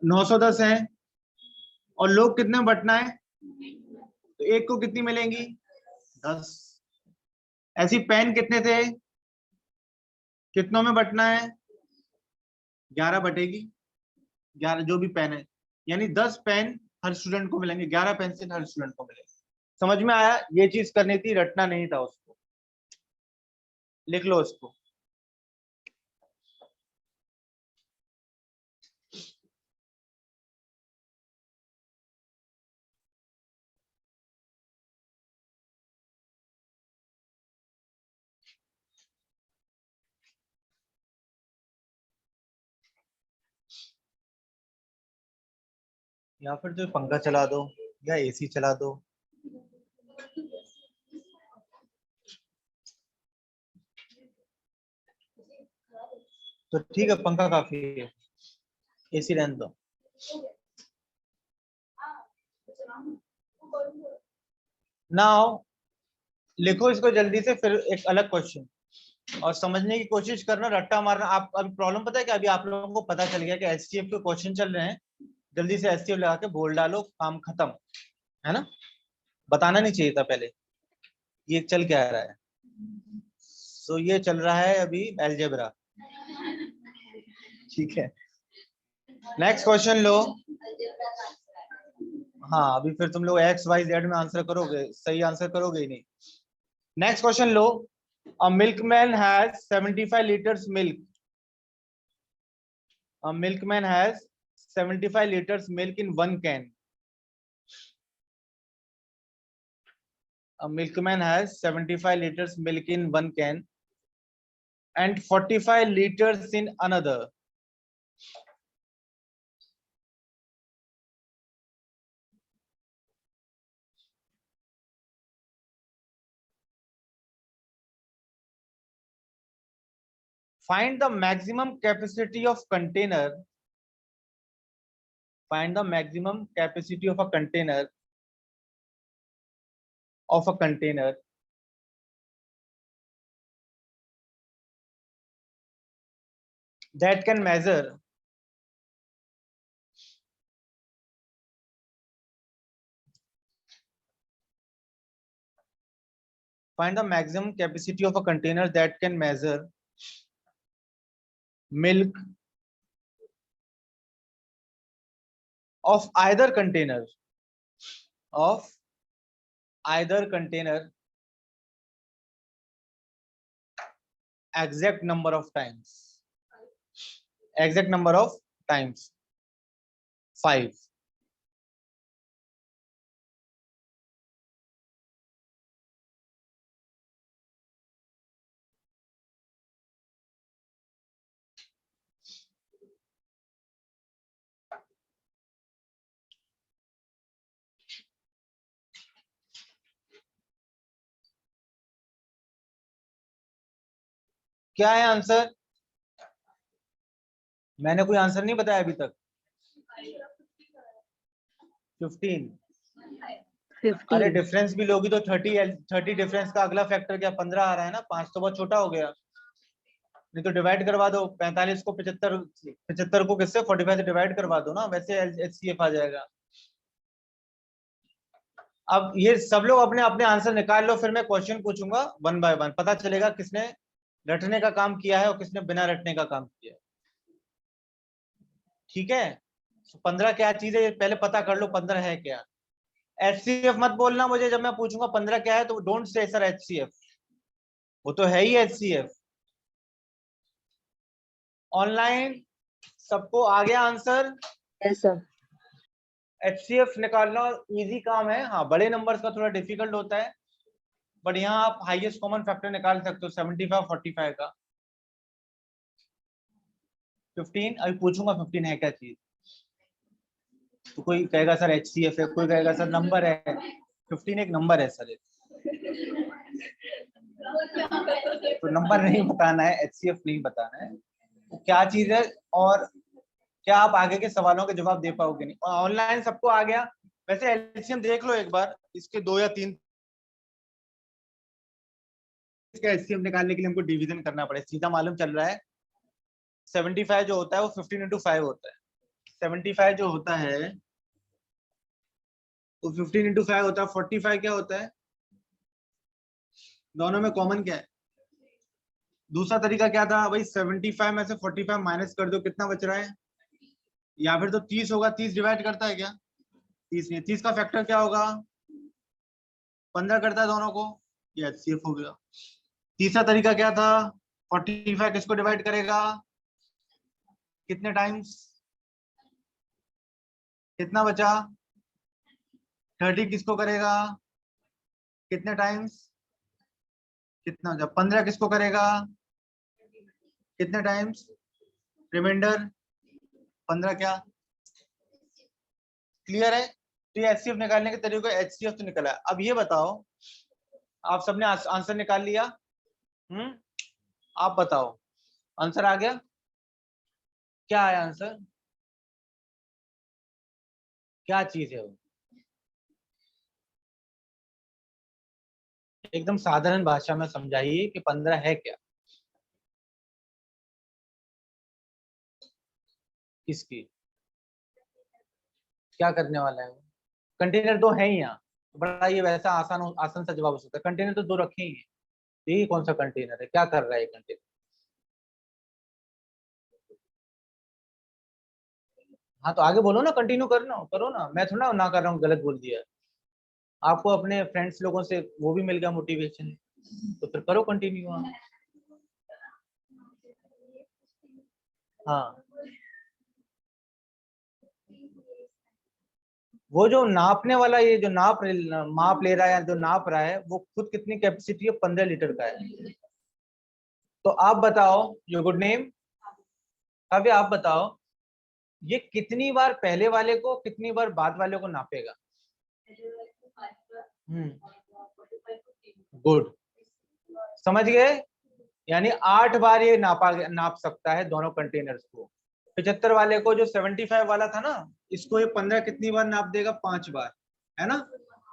910 है, और लोग कितने में बंटना है, तो एक को कितनी मिलेंगी, 10। ऐसी पेन कितने थे, कितनों में बंटना है, 11 बटेगी 11, जो भी पेन है, यानी 10 पेन हर स्टूडेंट को मिलेंगे, 11 पेंसिल हर स्टूडेंट को मिलेंगे। समझ में आया? ये चीज करनी थी, रटना नहीं था उसको। लिख लो इसको। या फिर जो पंखा चला दो या एसी चला दो। तो ठीक है, पंखा काफी है, एसी रहने दो। नाउ लिखो इसको जल्दी से, फिर एक अलग क्वेश्चन, और समझने की कोशिश करना, रट्टा मारना। आप अभी प्रॉब्लम पता है कि अभी आप लोगों को पता चल गया कि एचटीएफ के क्वेश्चन चल रहे हैं जल्दी से HCF लगा के बोल डालो, काम खत्म, है ना। बताना नहीं चाहिए था पहले ये चल क्या रहा है। सो ये चल रहा है अभी अलजेब्रा, ठीक है। नेक्स्ट क्वेश्चन लो। हाँ अभी फिर तुम लोग XYZ में आंसर करोगे, सही आंसर करोगे ही नहीं। Next question low. A milkman has 75 liters milk. A milkman has 75 liters milk in one can. A milkman has 75 liters milk in one can and 45 liters in another. Find the maximum capacity of container. Find the maximum capacity of a container. That can measure find the maximum capacity of a container that can measure milk of either container exact number of times. 5. क्या है answer? मैंने कोई answer नहीं बताया अभी तक। 15। अरे 15 difference भी लोगी तो 30 डिफरेंस का अगला फैक्टर क्या 15 आ रहा है ना। 5 तो बहुत छोटा हो गया, नहीं तो डिवाइड करवा दो। 45 को 75 को किससे 45 से डिवाइड करवा दो ना, वैसे HCF आ जाएगा। अब ये सब लोग अपने अपने आंसर निकाल लो, फिर मैं क्वेश्चन पूछूंगा 1 बाय 1, पता चलेगा किसने रटने का काम किया है और किसने बिना रटने का काम किया है। ठीक है, 15 क्या चीज है ये पहले पता कर लो, 15 है क्या। HCF मत बोलना मुझे जब मैं पूछूंगा 15 क्या है, तो डोंट से सर HCF, वो तो है ही HCF। ऑनलाइन सबको आ गया आंसर? Yes sir. HCF निकालना इजी काम है, हाँ बड़े नंबर्स का थोड़ा डिफिकल्ट होता है, बट यहाँ आप हाईएस्ट कॉमन फैक्टर निकाल सकते हो 75 45 का। 15 अभी पूछूंगा 15 है क्या चीज, तो कोई कहेगा सर HCF है, कोई कहेगा सर नंबर है। 15 एक नंबर है सर, तो नंबर नहीं बताना है, HCF नहीं बताना है, तो क्या चीज है। और क्या आप आगे के सवालों के जवाब दे पाओगे नहीं। ऑनलाइन सबको आ गया? वैसे LCM देख लो एक बार, इसके 2 या 3 इसका HCF निकालने के लिए हमको डिवीजन करना पड़े, सीधा मालूम चल रहा है 75 जो होता है वो 15 into 5 होता है। 75 जो होता है वो 15 into 5 होता है। 45 क्या होता है? दोनों में कॉमन क्या है? दूसरा तरीका क्या था भाई, 75 में से 45 माइनस कर दो, कितना बच रहा है? या फिर तो 30 होगा, 30 डिवाइड करता है क्या? 30 नहीं, 30 का फैक्टर क्या होगा? 15 करता है दोनों को, ये HCF हो गया। तीसरा तरीका क्या था? 45 किसको डिवाइड करेगा, कितने टाइम्स, कितना बचा? 30 किसको करेगा, कितने टाइम्स, कितना? जब 15 किसको करेगा, कितने टाइम्स, रिमाइंडर 15 क्या? क्लियर है? तो ये HCF निकालने के तरीके HCF तो निकला है। अब ये बताओ, आप सबने आंसर निकाल लिया? आप बताओ आंसर आ गया? क्या है आंसर, क्या चीज है वो? एकदम साधारण भाषा में समझाइए कि 15 है क्या, किसकी? क्या करने वाला है वो? कंटेनर दो है ही यहाँ, बड़ा ये वैसा आसान सा जवाब हो सकता है। कंटेनर तो दो रखे ही हैं, ये कौन सा कंटेनर है, क्या कर रहा है ये कंटेनर? हाँ तो आगे बोलो ना, कंटिन्यू करना करो ना, मैं थोड़ा ना कर रहा हूँ गलत बोल दिया। आपको अपने फ्रेंड्स लोगों से वो भी मिल गया मोटिवेशन, तो फिर करो कंटिन्यू। हाँ वो जो नापने वाला, ये जो माप ले रहा है, जो नाप रहा है, वो खुद कितनी कैपेसिटी है, 15 लीटर का है। तो आप बताओ, योर गुड नेम, काव्य आप बताओ, ये कितनी बार पहले वाले को, कितनी बार बाद वाले को नापेगा? गुड, समझ गए? यानी 8 बार ये नाप सकता है दोनों कंटेनर्स को। 75 वाले को, जो 75 वाला था ना, इसको ये 15 कितनी बार नाप देगा? 5 बार, है ना?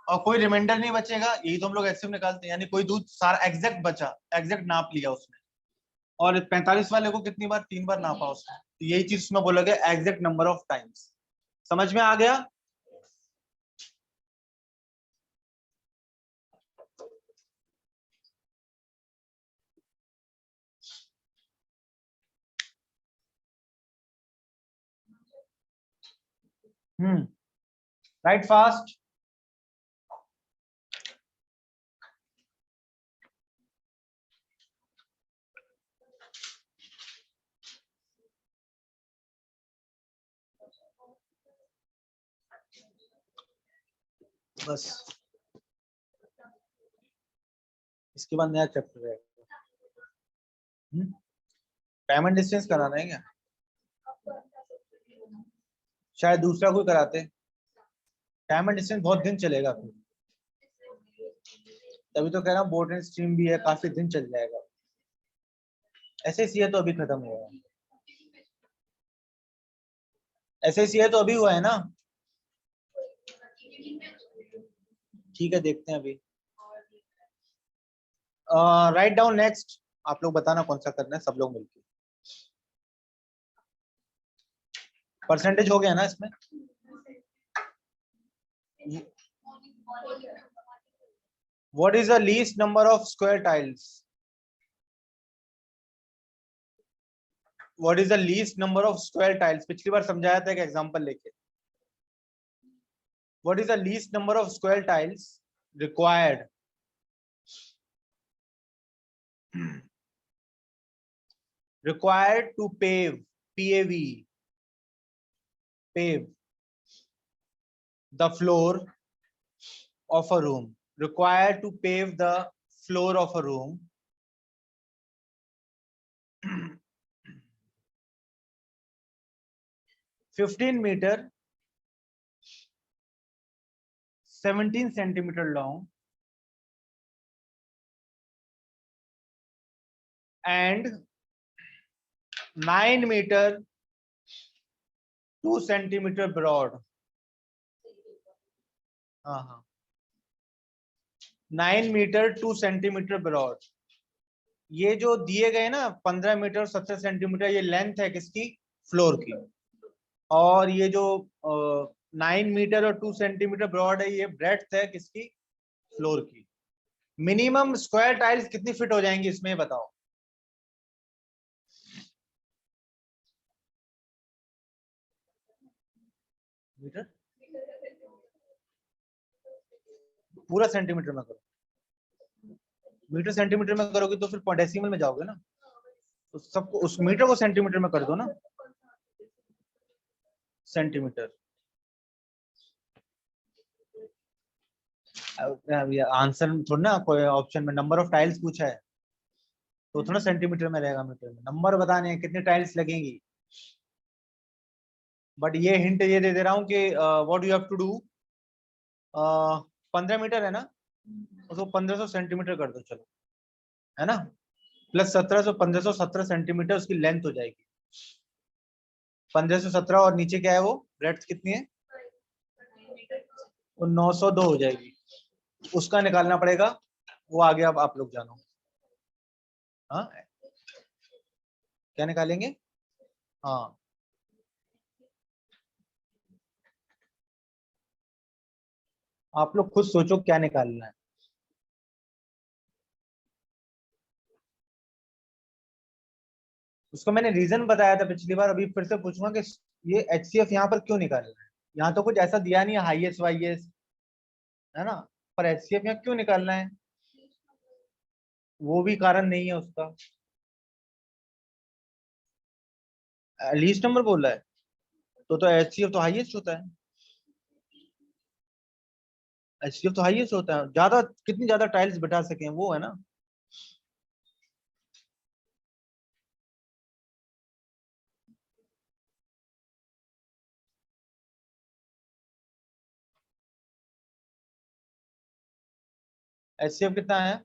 और कोई रिमाइंडर नहीं बचेगा, यही तो हम लोग ऐसे निकालते हैं, यानी कोई दूध सारा एग्जैक्ट बचा, एग्जैक्ट नाप लिया उसने। और 45 वाले को कितनी बार? 3 बार नापा उसने। तो यही चीज उसमें बोलोगे एग्जैक्ट नंबर ऑफ टाइम्स। समझ में आ गया? Right fast. बस इसके बाद नया चैप्टर है। टाइम एंड डिस्टेंस कराना है क्या? शायद दूसरा कोई कराते। टाइम एंड डिस्टेंस बहुत दिन चलेगा फिर, तभी तो कह रहा हूँ बोट एंड स्ट्रीम भी है, काफी दिन चल जाएगा। एसएससी है तो अभी खत्म हुआ है, एसएससी है तो अभी हुआ है ना। ठीक है, देखते हैं अभी। राइट डाउन नेक्स्ट, आप लोग बताना कौन सा करना है, सब लोग मिलकर। परसेंटेज हो गया ना इसमें? What is the least number of square tiles? What is the least number of square tiles? पिछली बार समझाया था एक एग्जांपल लेके। What is the least number of square tiles required to pave the floor of a room, required to pave the floor of a room 15 meter 17 centimeter long and 9 meter 2 centimeter broad. हाँ, 9 metre 2 centimetre broad. ये जो दिए गए ना 15 metre 17 centimetre, ये length है किसकी? Floor की। और ये जो 9 मीटर और 2 सेंटीमीटर ब्रॉड है, ये ब्रेड्थ है किसकी? फ्लोर की। मिनिमम स्क्वायर टाइल्स कितनी फिट हो जाएंगी इसमें, बताओ? मीटर पूरा सेंटीमीटर में करो, मीटर सेंटीमीटर में करोगे तो फिर डेसिमल में जाओगे ना, तो सबको उस मीटर को सेंटीमीटर में कर दो ना, सेंटीमीटर। आंसर थोड़ा ना, कोई ऑप्शन में नंबर ऑफ टाइल्स पूछा है तो थोड़ा सेंटीमीटर में रहेगा, मीटर में। नंबर बताने हैं कितनी टाइल्स लगेंगी। बट ये हिंट ये दे रहा हूँ कि what you have to do, 15 meter है ना, उसको 1500 सेंटीमीटर कर दो, चलो, है ना, प्लस 1700, 1517 सेंटीमीटर उसकी लेंथ हो जाएगी। 1517 और नीचे क्या है वो, ब्रेड्थ कितनी है? वो 902 हो जाएगी, उसका निकालना पड़ेगा। वो आगे अब आप लोग जानो। हाँ, क्या निकालेंगे? हाँ, आप लोग खुद सोचो क्या निकालना है। उसको मैंने रीजन बताया था पिछली बार, अभी फिर से पूछूंगा कि ये एचसीएफ यहाँ पर क्यों निकालना है। यहाँ तो कुछ ऐसा दिया नहीं है हाईएस्ट वाईएस्ट, है ना, पर एचसीएफ यहाँ क्यों निकालना है, वो भी कारण नहीं है उसका। लीस्ट नंबर बोल रहा है तो एचसीएफ तो हाईएस्ट होता है, एचसीएफ तो हाईएस्ट होता है, ज्यादा कितनी ज्यादा टाइल्स बिठा सके वो है ना। एचसीएफ कितना है,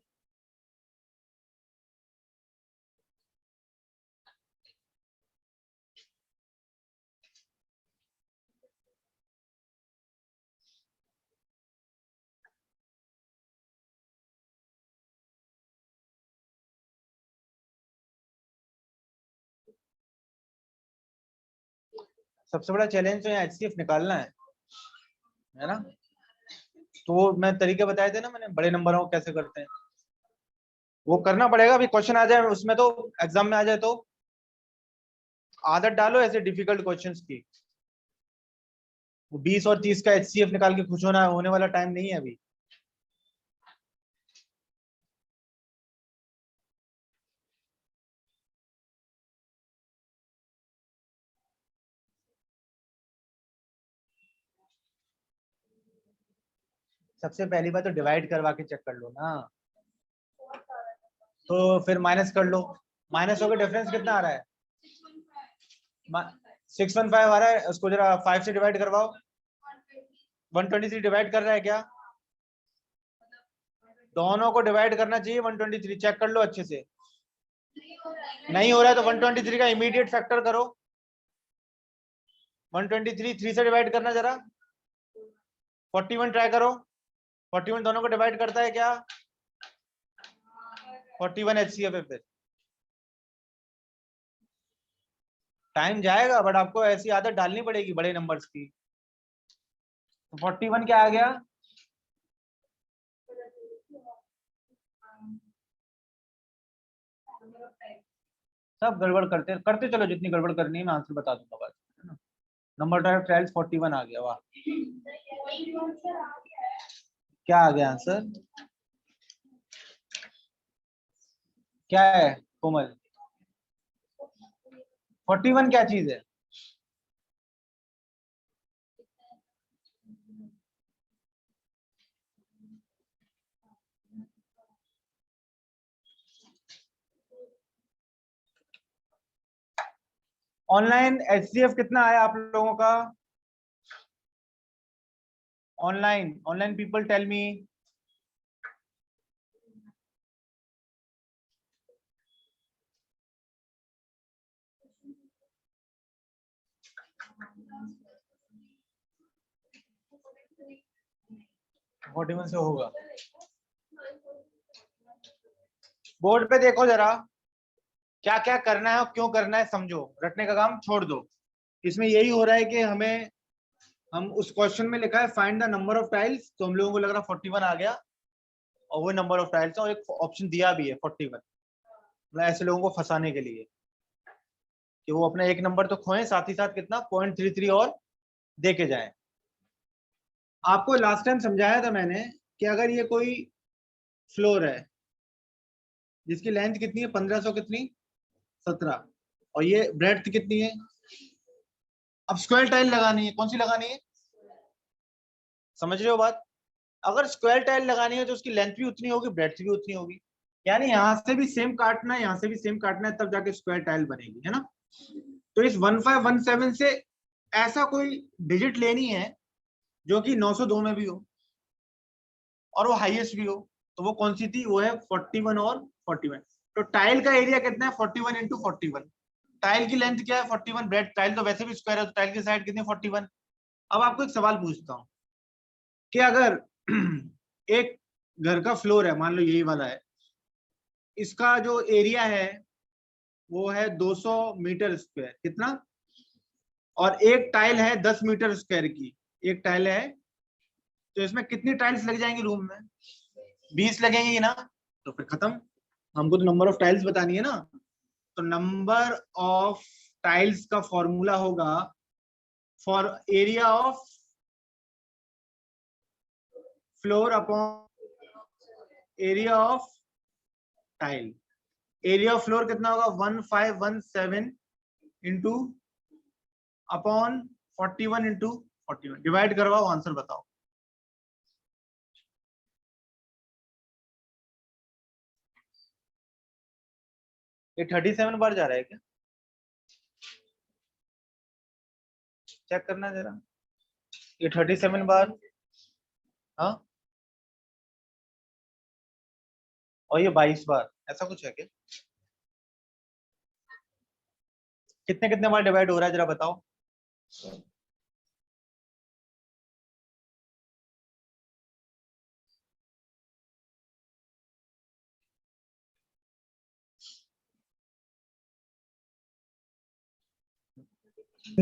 सबसे बड़ा चैलेंज तो यहाँ एचसीएफ निकालना है ना। तो वो मैं तरीके बताए थे ना मैंने, बड़े नंबरों को कैसे करते हैं, वो करना पड़ेगा। अभी क्वेश्चन आ जाए उसमें तो, एग्जाम में आ जाए तो आदत डालो ऐसे डिफिकल्ट क्वेश्चंस की। वो 20 और 30 का एचसीएफ निकाल के खुश होने वाला टाइम नहीं है अभी। सबसे पहली बात तो डिवाइड करवा के चेक कर लो ना, तो फिर माइनस कर लो। माइनस होकर डिफरेंस कितना आ रहा है, 615 आ रहा है, उसको जरा 5 से डिवाइड करवाओ। 123 डिवाइड कर रहा है क्या, दोनों को डिवाइड करना चाहिए 123, चेक कर लो अच्छे से। नहीं हो रहा है तो 123 का इमीडिएट फैक्टर करो। 123 3 से डिवाइड करना जरा, 41 ट्राई करो। 41 दोनों को डिवाइड करता है क्या, 41 एचसीएफ है। फिर टाइम जाएगा बट आपको ऐसी आदत डालनी पड़ेगी बड़े नंबर्स की। तो 41 क्या आ गया, सब गड़बड़ करते करते चलो, जितनी गड़बड़ करनी है मैं आंसर बता दूंगा बस, है ना। नंबर ऑफ ट्रायल्स 41 आ गया, वाह। क्या आ गया आंसर, क्या है कोमल, 41 क्या चीज है। ऑनलाइन एचसीएफ कितना आया आप लोगों का, online people tell me. Forty से होगा, बोर्ड पे देखो जरा, क्या क्या करना है और क्यों करना है समझो, रटने का काम छोड़ दो। इसमें यही हो रहा है कि हमें, हम उस क्वेश्चन में लिखा है find the number of tiles, तो हम लोगों को लग रहा 41 आ गया, और वो नंबर ऑफ टाइल्स, और एक ऑप्शन दिया भी है 41, मतलब ऐसे लोगों को फंसाने के लिए कि वो अपना एक नंबर तो खोएं, साथ ही साथ कितना 0.33 और दे के जाए। आपको लास्ट टाइम समझाया था मैंने कि अगर ये कोई फ्लोर है जिसकी लेंथ कितनी है 1500 कितनी 17, और ये ब्रेड्थ कितनी है, अब स्क्वायर टाइल लगानी है, कौन सी लगानी है, समझ रहे हो बात। अगर स्क्वायर टाइल लगानी है तो उसकी लेंथ भी उतनी होगी, ब्रेड्थ भी उतनी होगी, यानी यहाँ से भी सेम काटना है, यहाँ से भी सेम काटना है, तब जाके स्क्वायर टाइल बनेगी, है ना। तो इस 1517 से ऐसा कोई डिजिट लेनी है जो कि 902 में भी हो और वो हाईएस्ट भी हो, तो वो कौन सी थी, वो है 41 और 41। तो टाइल का एरिया कितना है 41 इंटू 41, टाइल की लेंथ क्या है 41, ब्रेड टाइल तो वैसे भी स्क्वायर है, तो टाइल की साइड कितनी 41। अब आपको एक सवाल पूछता हूँ कि अगर एक घर का फ्लोर है, मान लो यही वाला है, इसका जो एरिया है वो है 200 मीटर स्क्वायर, कितना, और एक टाइल है 10 मीटर स्क्वायर की, एक टाइल है, तो इसमें कितनी टाइल्स लग जाएंगी रूम में? 20 लगेंगी ना, तो फिर खत्म। हमको तो नंबर ऑफ टाइल्स बतानी है ना, तो नंबर ऑफ टाइल्स का फॉर्मूला होगा for area of floor upon area of tile. Area of floor कितना होगा? 1517 इंटू अपॉन 41 इंटू 41, डिवाइड करवाओ, आंसर बताओ। ये 37 बार जा रहा है क्या? चेक करना जरा, ये 37 बार, हाँ, और ये 22 बार, ऐसा कुछ है क्या? कितने कितने बार डिवाइड हो रहा है जरा बताओ।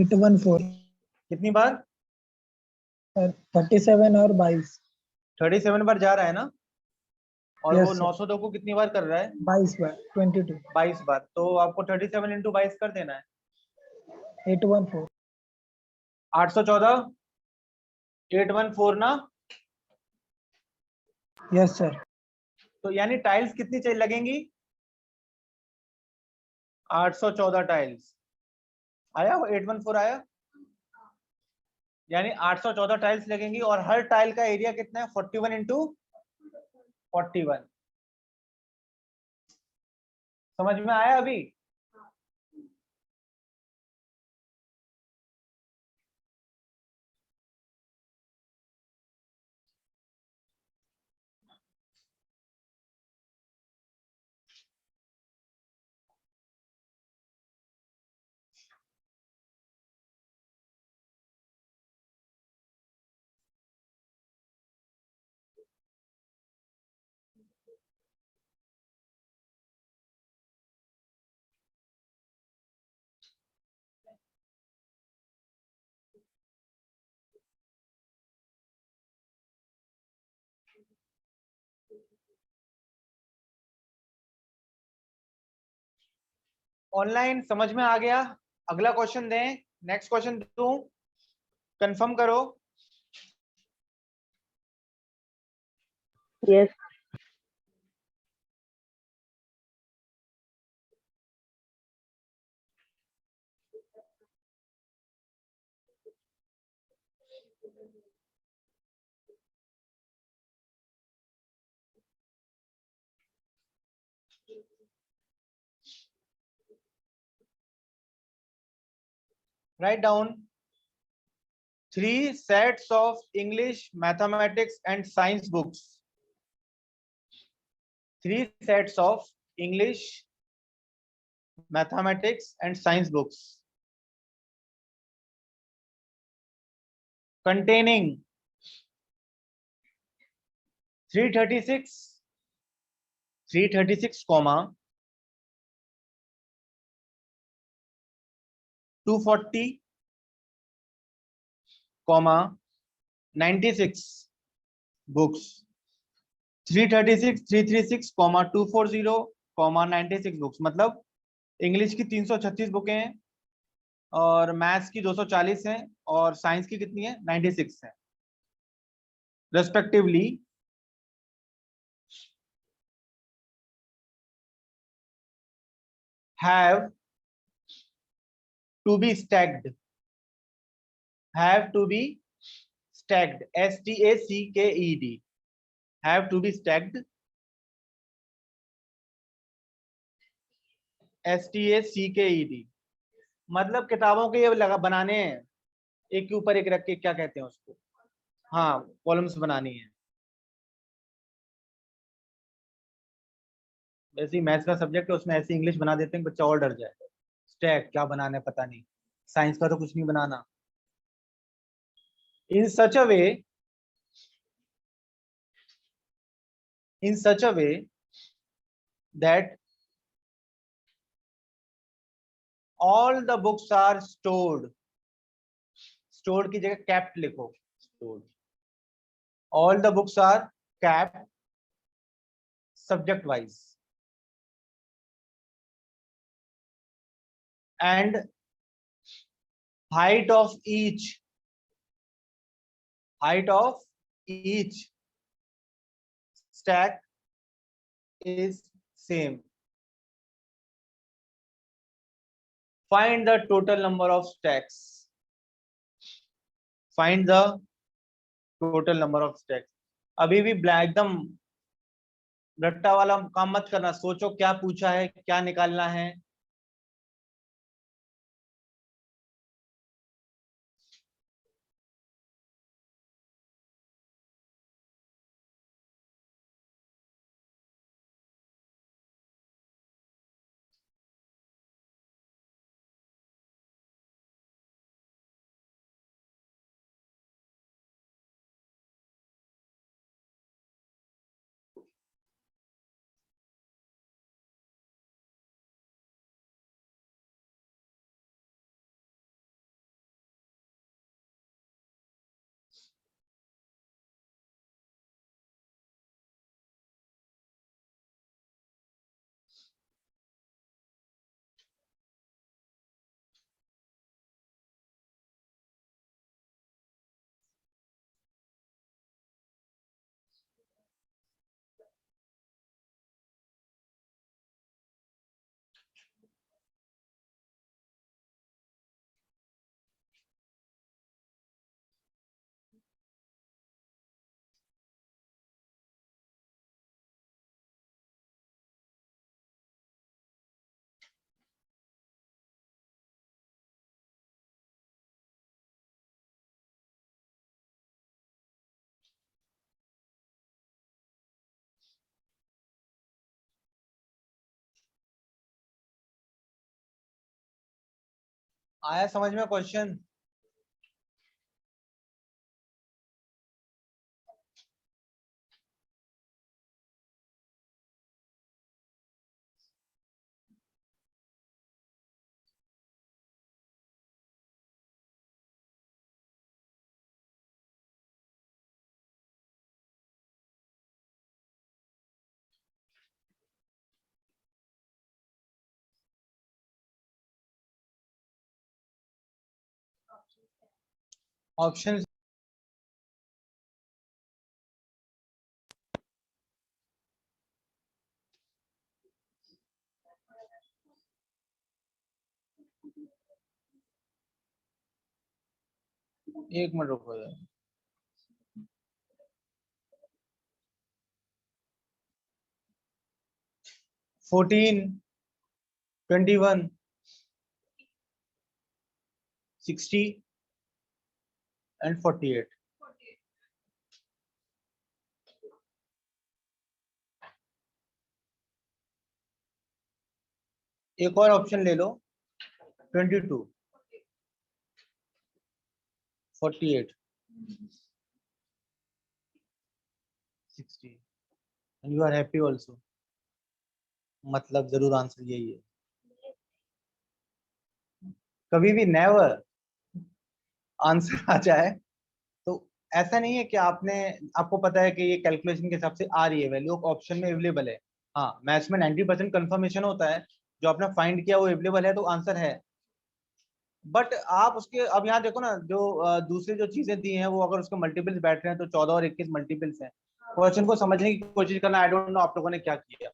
एट 1 4 कितनी बार? 37 और 22। 37 बार जा रहा है ना, और Yes, वो sir. 902 को कितनी बार कर रहा है? 22 बार 22 22 बार। तो आपको 37 इंटू 22 कर देना है। 814 814 814 ना। Yes sir. तो यानी टाइल्स कितनी चाहिए लगेंगी? 814 टाइल्स आया, वो 814 आया, यानी 814 टाइल्स लगेंगी। और हर टाइल का एरिया कितना है? 41 इंटू 41। समझ में आया अभी? ऑनलाइन समझ में आ गया? अगला क्वेश्चन दें, नेक्स्ट क्वेश्चन दूं, कंफर्म करो। Yes. Write down 3 sets of English, mathematics and science books. 3 sets of English, mathematics and science books containing 336 comma 240 comma 96 books। 336 336 comma 240 comma 96 books, मतलब इंग्लिश की 336 बुकें हैं, और मैथ्स की 240 हैं, और साइंस की कितनी है? 96 है respectively. have to be stacked, have to be stacked, stacked, have to be stacked, stacked, मतलब किताबों के ये लगा बनाने हैं, एक के ऊपर एक रख के, क्या कहते हैं उसको? हाँ, कॉलम्स बनानी है। वैसे ही मैथ्स का सब्जेक्ट है, उसमें ऐसी इंग्लिश बना देते हैं बच्चा और डर जाए। स्टैक क्या बनाना है पता नहीं, साइंस का तो कुछ नहीं बनाना। इन सच अ वे, in such a way that all the books are stored, stored की जगह kept लिखो, stored, all the books are capped subject wise, and height of each stack is same. Find the total number of stacks. Find the total number of stacks. अभी भी एकदम रट्टा वाला काम मत करना, सोचो क्या पूछा है, क्या निकालना है. आया समझ में क्वेश्चन? ऑप्शन एक मिनट रुको यार. 14, 21, 60 and 48. एक और ऑप्शन ले लो, 22, 48, 60 and you are happy also. मतलब जरूर आंसर यही है. कभी भी नेवर आंसर आ जाए तो ऐसा नहीं है कि आपको पता है कि ये कैलकुलेशन के हिसाब से आ रही है वैल्यू, ऑप्शन में अवेलेबल है. हाँ, मैथ्स में 90% कंफर्मेशन होता है, जो आपने फाइंड किया वो अवेलेबल है तो आंसर है. बट आप उसके अब यहाँ देखो ना, जो दूसरी जो चीजें दी हैं वो अगर उसके मल्टीपल्स बैठ रहे हैं तो 14 और 21 मल्टीपल्स हैं. क्वेश्चन को समझने की कोशिश करना. आई डोंट नो आप लोगों ने क्या किया.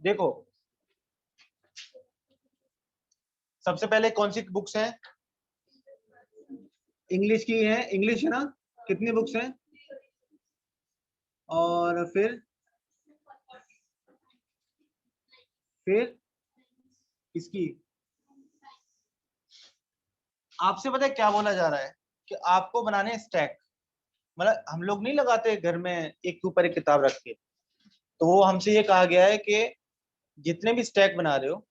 देखो सबसे पहले कौन सी बुक्स हैं? इंग्लिश की है, इंग्लिश है ना. कितनी बुक्स हैं? और फिर इसकी आपसे पता है क्या बोला जा रहा है कि आपको बनाने स्टैक. मतलब हम लोग नहीं लगाते घर में एक के ऊपर एक किताब रख के, तो वो हमसे ये कहा गया है कि जितने भी स्टैक बना रहे हो,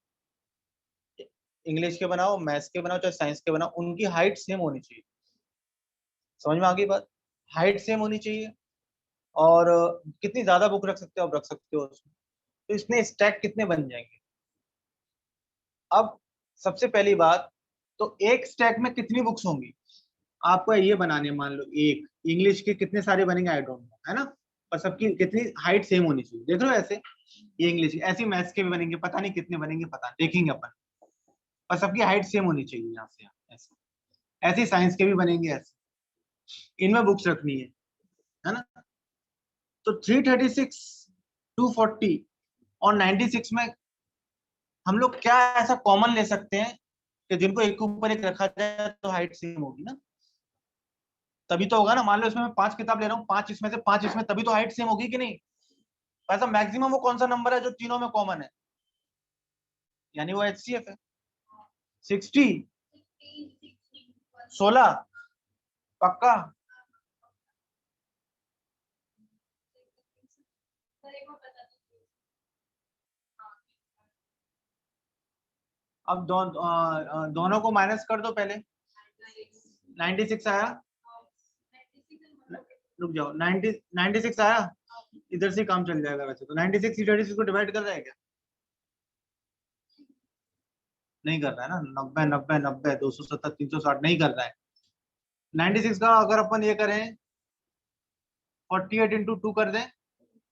इंग्लिश के बनाओ, मैथ्स के बनाओ, चाहे साइंस के बनाओ, उनकी हाइट सेम होनी चाहिए. समझ में आ गई बात? हाइट सेम होनी चाहिए. और कितनी ज्यादा बुक रख सकते हो आप रख सकते हो उसमें. तो इसमें स्टैक कितने बन जाएंगे? अब सबसे पहली बात तो एक स्टैक में कितनी बुक्स होंगी आपको ये बनाने. मान लो इंग्लिश की कितने सारे बनेंगे आई डोंट नो, है ना, पर सबकी कितनी हाइट सेम होनी चाहिए। देख रहे हो ऐसे, ये इंग्लिश ऐसे मैथ्स के भी बनेंगे, पता नहीं कितने बनेंगे, पता देखेंगे अपन, पर सबकी हाइट सेम होनी चाहिए यहाँ से यहाँ ऐसे। ऐसे साइंस के भी बनेंगे ऐसे, इनमें बुक्स रखनी है ना। तो 336, 240 और 96 में हम लोग क्या ऐसा कॉमन ले सकते हैं कि जिनको एक के ऊपर एक रखा जाए तो हाइट सेम होगी ना, तभी तो होगा ना। मान लो इसमें मैं 5 किताब ले रहा हूँ, 5 इसमें से 5 इसमें, तभी तो हाइट सेम होगी कि नहीं। ऐसा मैक्सिमम वो कौन सा नंबर है जो तीनों में कॉमन है, यानी वो HCF है। 60, 16 पक्का। अब दोनों को माइनस कर दो पहले। 96 आया, रुक जाओ, 96 आया, इधर से काम चल जाएगा वैसे तो। 96 36 को डिवाइड कर रहा है क्या, नहीं कर रहा है ना। 90 90 90 270 360 नहीं कर रहा है। 96 का अगर अपन ये करें 48 इंटू 2 कर दें,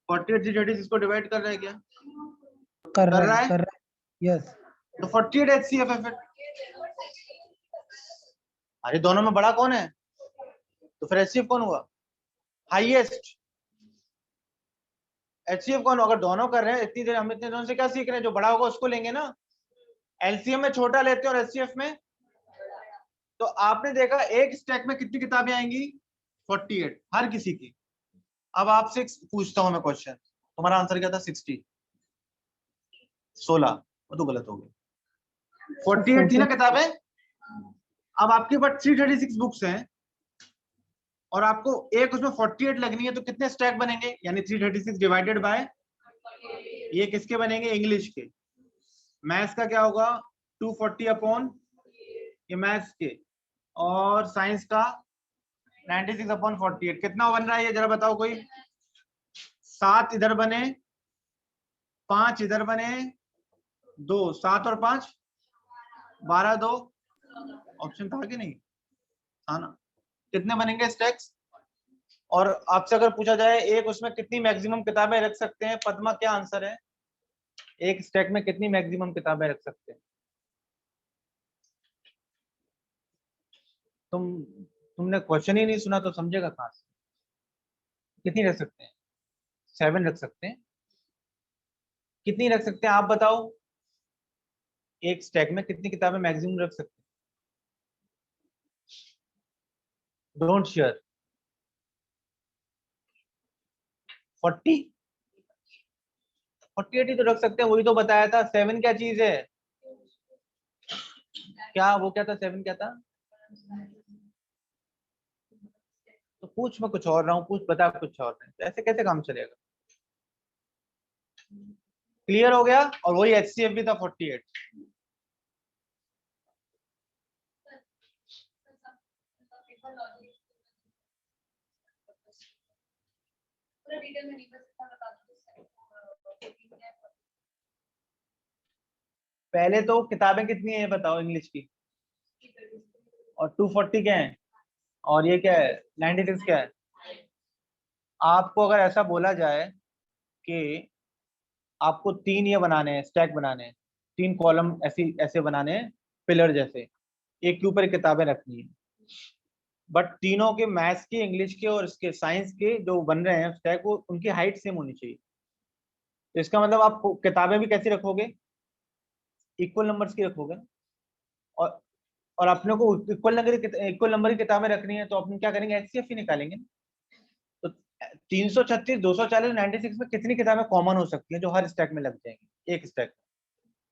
48 36 को डिवाइड कर रहा है क्या, कर कर रहा रहा है, है, कर रहा है, यस। तो 48 HCF है फिर। अरे दोनों में बड़ा कौन है, तो फिर HCF कौन हुआ, हाईएस्ट। HCF कौन, अगर दोनों कर रहे हैं इतनी देर, हम इतने दोनों से क्या सीख रहे हैं, जो बड़ा होगा उसको लेंगे ना। LCM में छोटा लेते हैं और HCF में, तो आपने देखा एक स्टैक में कितनी किताबें आएंगी, 48 हर किसी की। अब आपसे पूछता हूं मैं क्वेश्चन, तुम्हारा आंसर क्या था, 60, 16, वो तो गलत हो गया। 48 थी ना किताबें। अब आपके पास 336 बुक्स हैं और आपको एक उसमें 48 लगनी है, तो कितने स्टैक बनेंगे, यानी 336 डिवाइडेड बाय, ये किसके बनेंगे, इंग्लिश के। मैथ्स का क्या होगा, 240 अपॉन ये मैथ्स के, और साइंस का 96 अपॉन 48। कितना बन रहा है ये जरा बताओ कोई। 7 इधर बने, 5 इधर बने, 2, 7 और 5 12, 2 ऑप्शन था कि नहीं, था ना। कितने बनेंगे स्टैक्स। और आपसे अगर पूछा जाए एक उसमें कितनी मैक्सिमम किताबें रख सकते हैं, पद्मा क्या आंसर है, एक स्टैक में कितनी मैक्सिमम किताबें रख सकते हैं। तुमने क्वेश्चन ही नहीं सुना तो समझेगा कहां से। कितनी रख सकते हैं, 7 रख सकते हैं। कितनी रख सकते हैं आप बताओ, एक स्टैक में कितनी किताबें मैक्सिमम रख सकते हैं। Don't share. 40, 48 ही तो रख सकते हैं, वही तो बताया था। 7 क्या चीज है, क्या वो क्या था, 7 क्या था। तो पूछ मैं कुछ और रहा हूँ, पूछ बता कुछ और नहीं, तो ऐसे कैसे काम चलेगा। क्लियर हो गया, और वही HCF भी था 48। पहले तो किताबें कितनी है ये बताओ इंग्लिश की, और 240 क्या है, और ये क्या है 96 क्या है। आपको अगर ऐसा बोला जाए कि आपको 3 ये बनाने हैं, स्टैक बनाने हैं, 3 कॉलम ऐसी ऐसे बनाने हैं, पिलर जैसे, एक के ऊपर किताबें रखनी है, बट तीनों के मैथ्स के, इंग्लिश के और इसके साइंस के जो बन रहे हैं स्टैक, वो उनकी हाइट सेम होनी चाहिए। तो इसका मतलब आप किताबें भी कैसी रखोगे, इक्वल नंबर्स की रखोगे ना। और और अपने को इक्वल नंबर की किताबें रखनी है, तो अपन क्या करेंगे, HCF ही निकालेंगे। तो 336, 240, 96 में कितनी किताबें कॉमन हो सकती हैं जो हर स्टैक में लग जाएंगी, एक स्टैक में।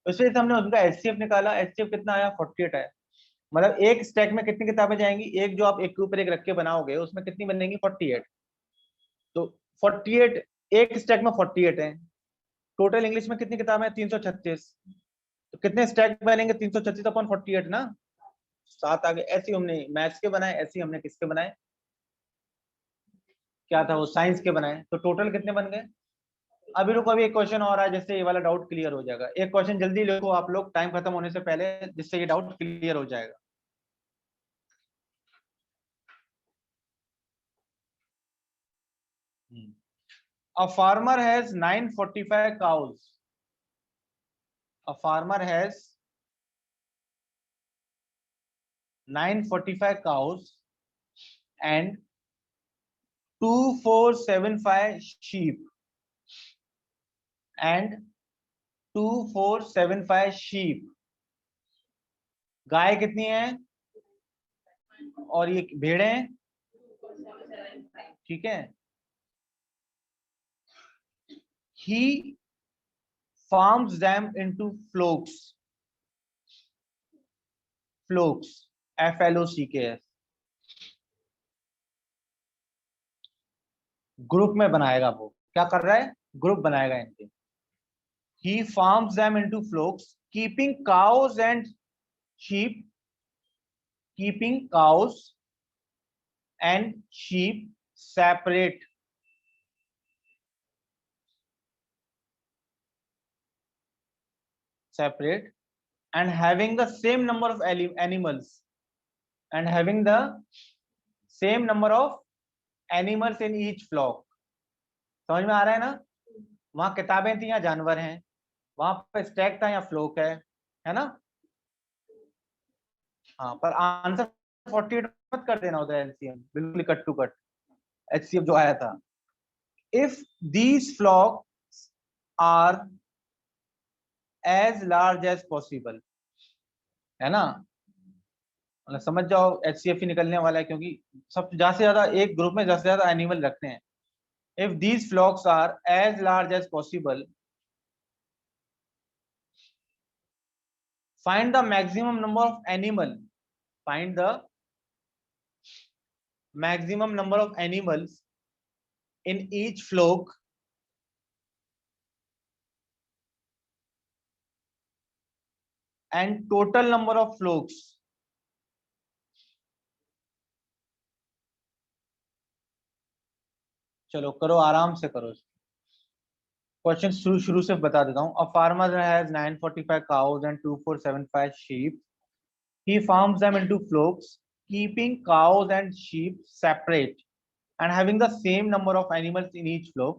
तो इसलिए हमने उनका HCF निकाला, HCF कितना आया, 48 आया। मतलब एक स्टैक में कितनी किताबें जाएंगी, एक जो आप एक के ऊपर एक रख के बनाओगे उसमें कितनी बनेंगी, 48। तो 48, एक स्टैक में 48 है। टोटल इंग्लिश में कितनी किताबें हैं, 336। तो कितने स्टैक बनेंगे, 336 अपॉन 48 ना, 7 आगे। ऐसे ही हमने मैथ्स के बनाए, ऐसे ही हमने किसके बनाए, क्या था वो, साइंस के बनाए। तो टोटल कितने बन गए। अभी रुको, अभी एक क्वेश्चन और है जिससे ये वाला डाउट क्लियर हो जाएगा। एक क्वेश्चन जल्दी लिखो आप लोग, टाइम खत्म होने से पहले, जिससे ये डाउट क्लियर हो जाएगा। A farmer has 945 cows. A farmer has 945 cows and 2475 sheep. And 2475 sheep. गाय कितनी है और ये भेड़ें, ठीक है. He farms them into flocks. Flocks, FLOCKS. Group में बनाएगा वो. क्या कर रहा है? ग्रुप बनाएगा इनके. He farms them into flocks, keeping cows and sheep. Keeping cows and sheep separate. Separate and having the same number of animals. And having the same number of animals in each flock. समझ में आ रहा है ना? वहां किताबें थी, यहाँ जानवर हैं. वहां पे स्टैक था, यहाँ फ्लोक है ना? हाँ, पर आंसर 48 मत कर देना उधर. एलसीएम बिल्कुल कट टू कट एचसीएफ जो आया था. If these flocks are as large as possible, है ना? मतलब समझ जाओ एचसीएफ ही निकलने वाला है, क्योंकि सब ज्यादा से ज्यादा एक ग्रुप में ज्यादा से ज्यादा एनिमल रखते हैं. If these flocks are as large as possible, find the maximum number of animal. Find the maximum number of animals in each flock and total number of flocks. चलो करो, आराम से करो. क्वेश्चन शुरू से बता देता हूँ. A farmer has 945 cows and 2475 sheep. He farms them into flocks, keeping cows and sheep separate and having the same number of animals in each flock.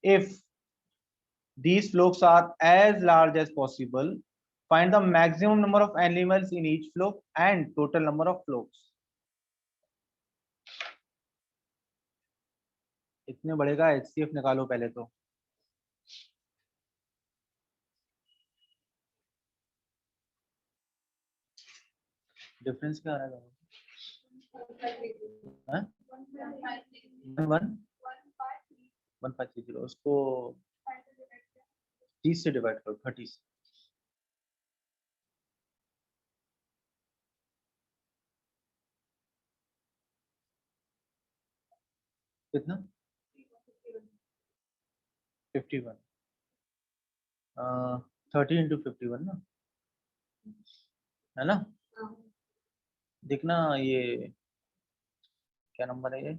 If these flocks are as large as possible, find the maximum number of animals in each flock and total number of flocks. इतने बड़े का HCF निकालो पहले तो. Difference क्या आ रहा है? 1530. उसको 30 से डिवाइड करो, 30 से. कितना? 51. 30 into 51 ना, है ना? देखना ये क्या नंबर है ये.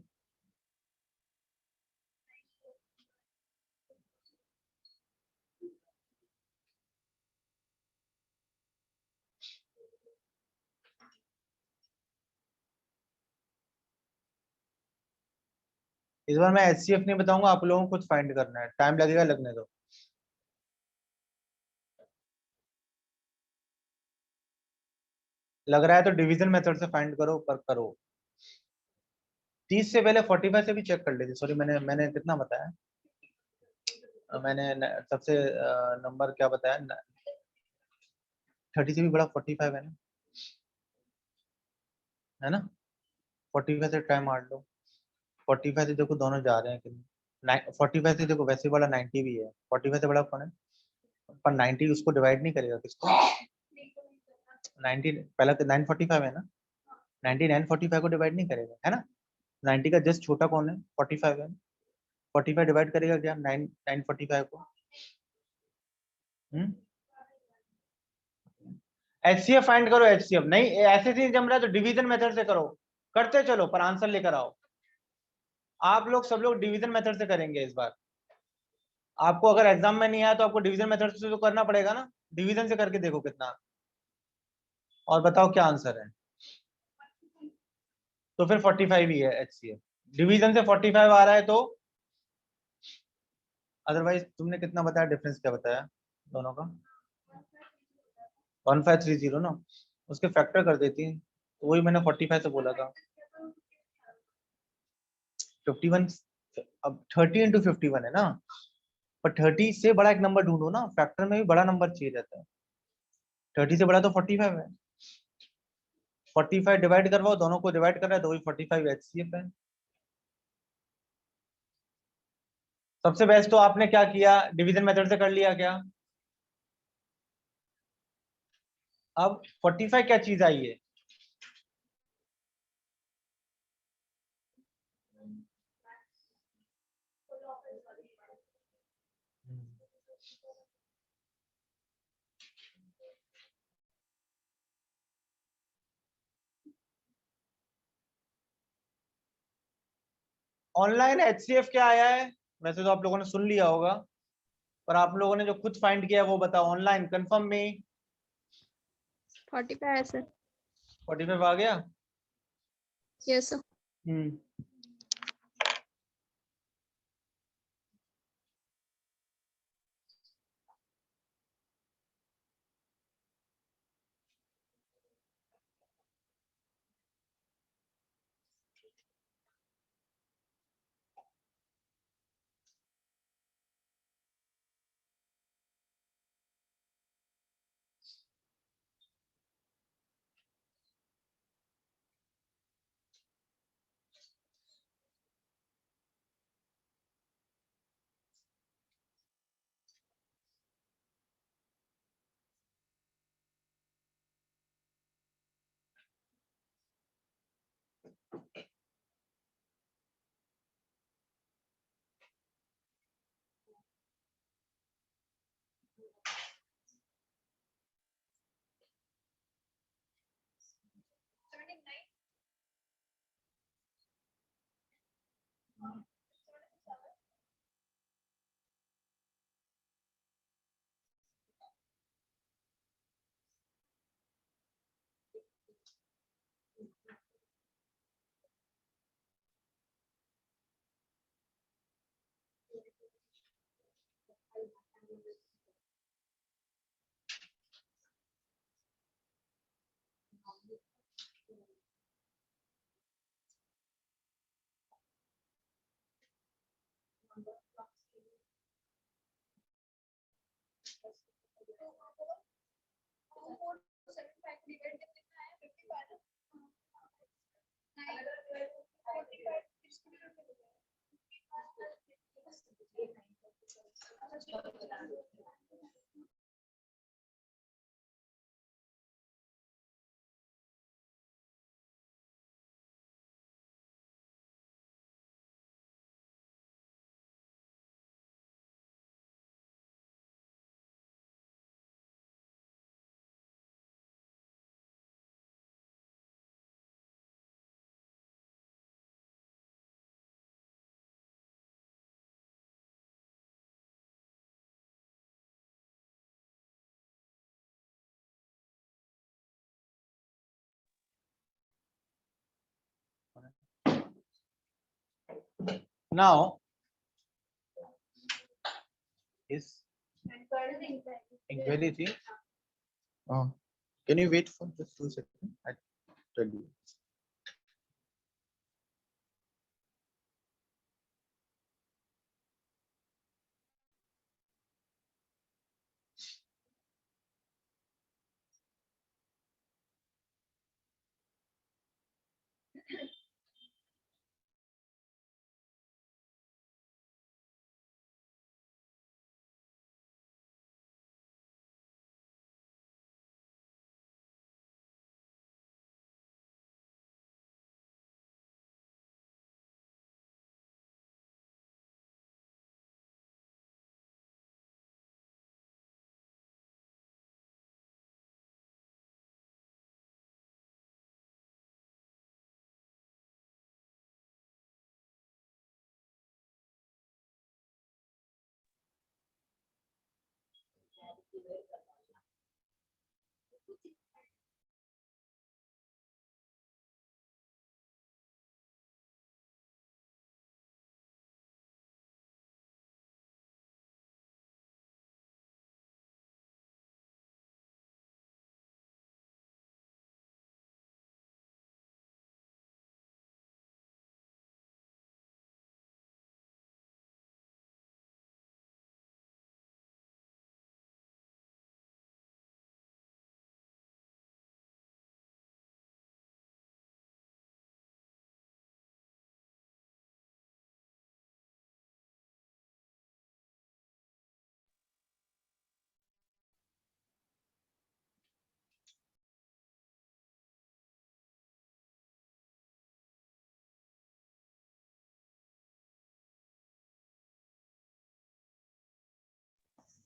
इस बार मैं एचसीएफ नहीं बताऊंगा, आप लोगों को खुद फाइंड करना है. टाइम लगेगा, लगने दो. लग रहा है तो डिवीजन मेथड से फाइंड करो, पर करो. 30 से पहले 45 से भी चेक कर लेते. सॉरी, मैंने कितना बताया? मैंने सबसे नंबर क्या बताया? 30 से भी बड़ा 45 है ना, है ना? 45 से ट्राई मार लो. 45 से देखो दोनों जा रहे हैं कि 45 से देखो वैसे वाला 90 भी है. 45 से बड़ा कौन है? पर 90 उसको डिवाइड नहीं करेगा. किसको? 90 पहला तो 945 है ना. 90 945 को डिवाइड नहीं करेगा, है ना? 90 का जस्ट छोटा कौन है? 45 है. 45 डिवाइड करेगा क्या 945 को? एचसीएफ फाइंड करो. एचसीएफ नहीं, ऐसे नहीं जम रहा है तो डिवीजन मेथड से करो. करते चलो, पर आंसर लेकर आओ. आप लोग सब लोग डिवीजन मेथड से करेंगे इस बार. आपको अगर एग्जाम में नहीं आया तो आपको डिवीजन मेथड से तो करना पड़ेगा ना. डिवीजन से करके देखो कितना, और बताओ क्या आंसर है. तो फिर 45 ही है एचसीएफ. डिवीजन से 45 आ रहा है तो अदरवाइज तुमने कितना बताया, डिफरेंस क्या बताया दोनों का? 1530 ना, उसके फैक्टर कर देती, तो वही मैंने 45 से बोला था। 51, अब 30 इंटू 51 है ना, पर 30 से बड़ा एक नंबर ढूंढो ना, फैक्टर में भी बड़ा नंबर चाहिए रहता है। 30 से बड़ा तो 45 है। 45 डिवाइड करवाओ, दोनों को डिवाइड कर रहा है तो वही 45 HCF है। सबसे बेस्ट तो आपने क्या किया, डिवीजन मेथड से कर लिया क्या? अब 45 क्या चीज आई है? ऑनलाइन HCF क्या आया है? वैसे तो आप लोगों ने सुन लिया होगा, पर आप लोगों ने जो खुद फाइंड किया है वो बताओ। ऑनलाइन कंफर्म में 45 है सर। 45 आ गया। Yes sir. Hmm now is inquiry थी। Can you wait for just 2 seconds? I tell you.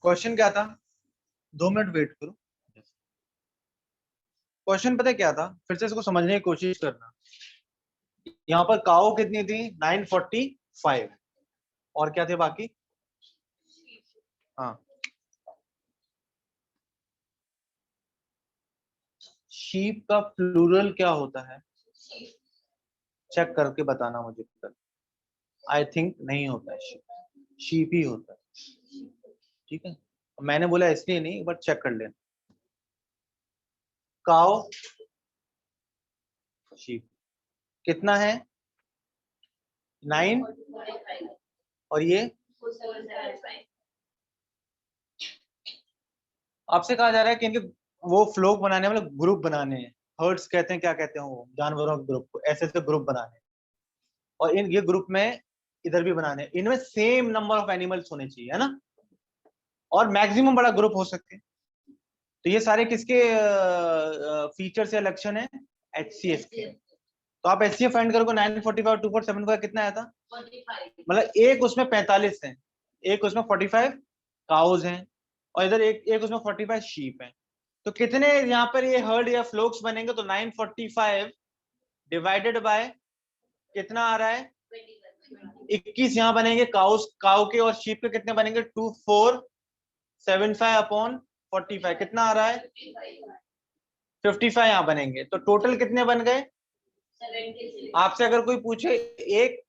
Question क्या था? 2 मिनट वेट करो। क्वेश्चन पता है क्या था, फिर से इसको समझने की कोशिश करना। यहाँ पर काओ कितनी थी? 945। और क्या थे बाकी? हाँ, शीप का प्लूरल क्या होता है? चेक करके बताना मुझे। आई थिंक नहीं होता है, शीप ही होता है। ठीक है, मैंने बोला इसलिए नहीं, बट चेक कर लेना। काओ शीप कितना है? 9। और ये आपसे कहा जा रहा है कि इनके वो फ्लोक बनाने मतलब ग्रुप बनाने हैं। हर्ड्स कहते हैं, क्या कहते हैं वो जानवरों के ग्रुप को, ऐसे ऐसे ग्रुप बनाने हैं। और इन ये ग्रुप में इधर भी बनाने हैं। इनमें सेम नंबर ऑफ एनिमल्स होने चाहिए, है ना? और मैक्सिमम बड़ा ग्रुप हो सकते हैं। तो ये सारे किसके फीचर्स या लक्षण है? HCF के। तो आप HCF फाइंड करोगे 945 2475 कितना आया था? मतलब एक उसमें 45 है, एक उसमें 45 काउज हैं, और इधर एक एक उसमें 45 शीप हैं। तो कितने यहाँ पर ये हर्ड या फ्लोक्स बनेंगे? तो 945 डिवाइडेड बाय कितना आ रहा है? 21 यहाँ बनेंगे। काउ के और शीप के कितने बनेंगे? 2475 अपॉन 45 कितना आ रहा है? 55 यहाँ बनेंगे। तो टोटल कितने बन गए? आपसे अगर कोई पूछे एक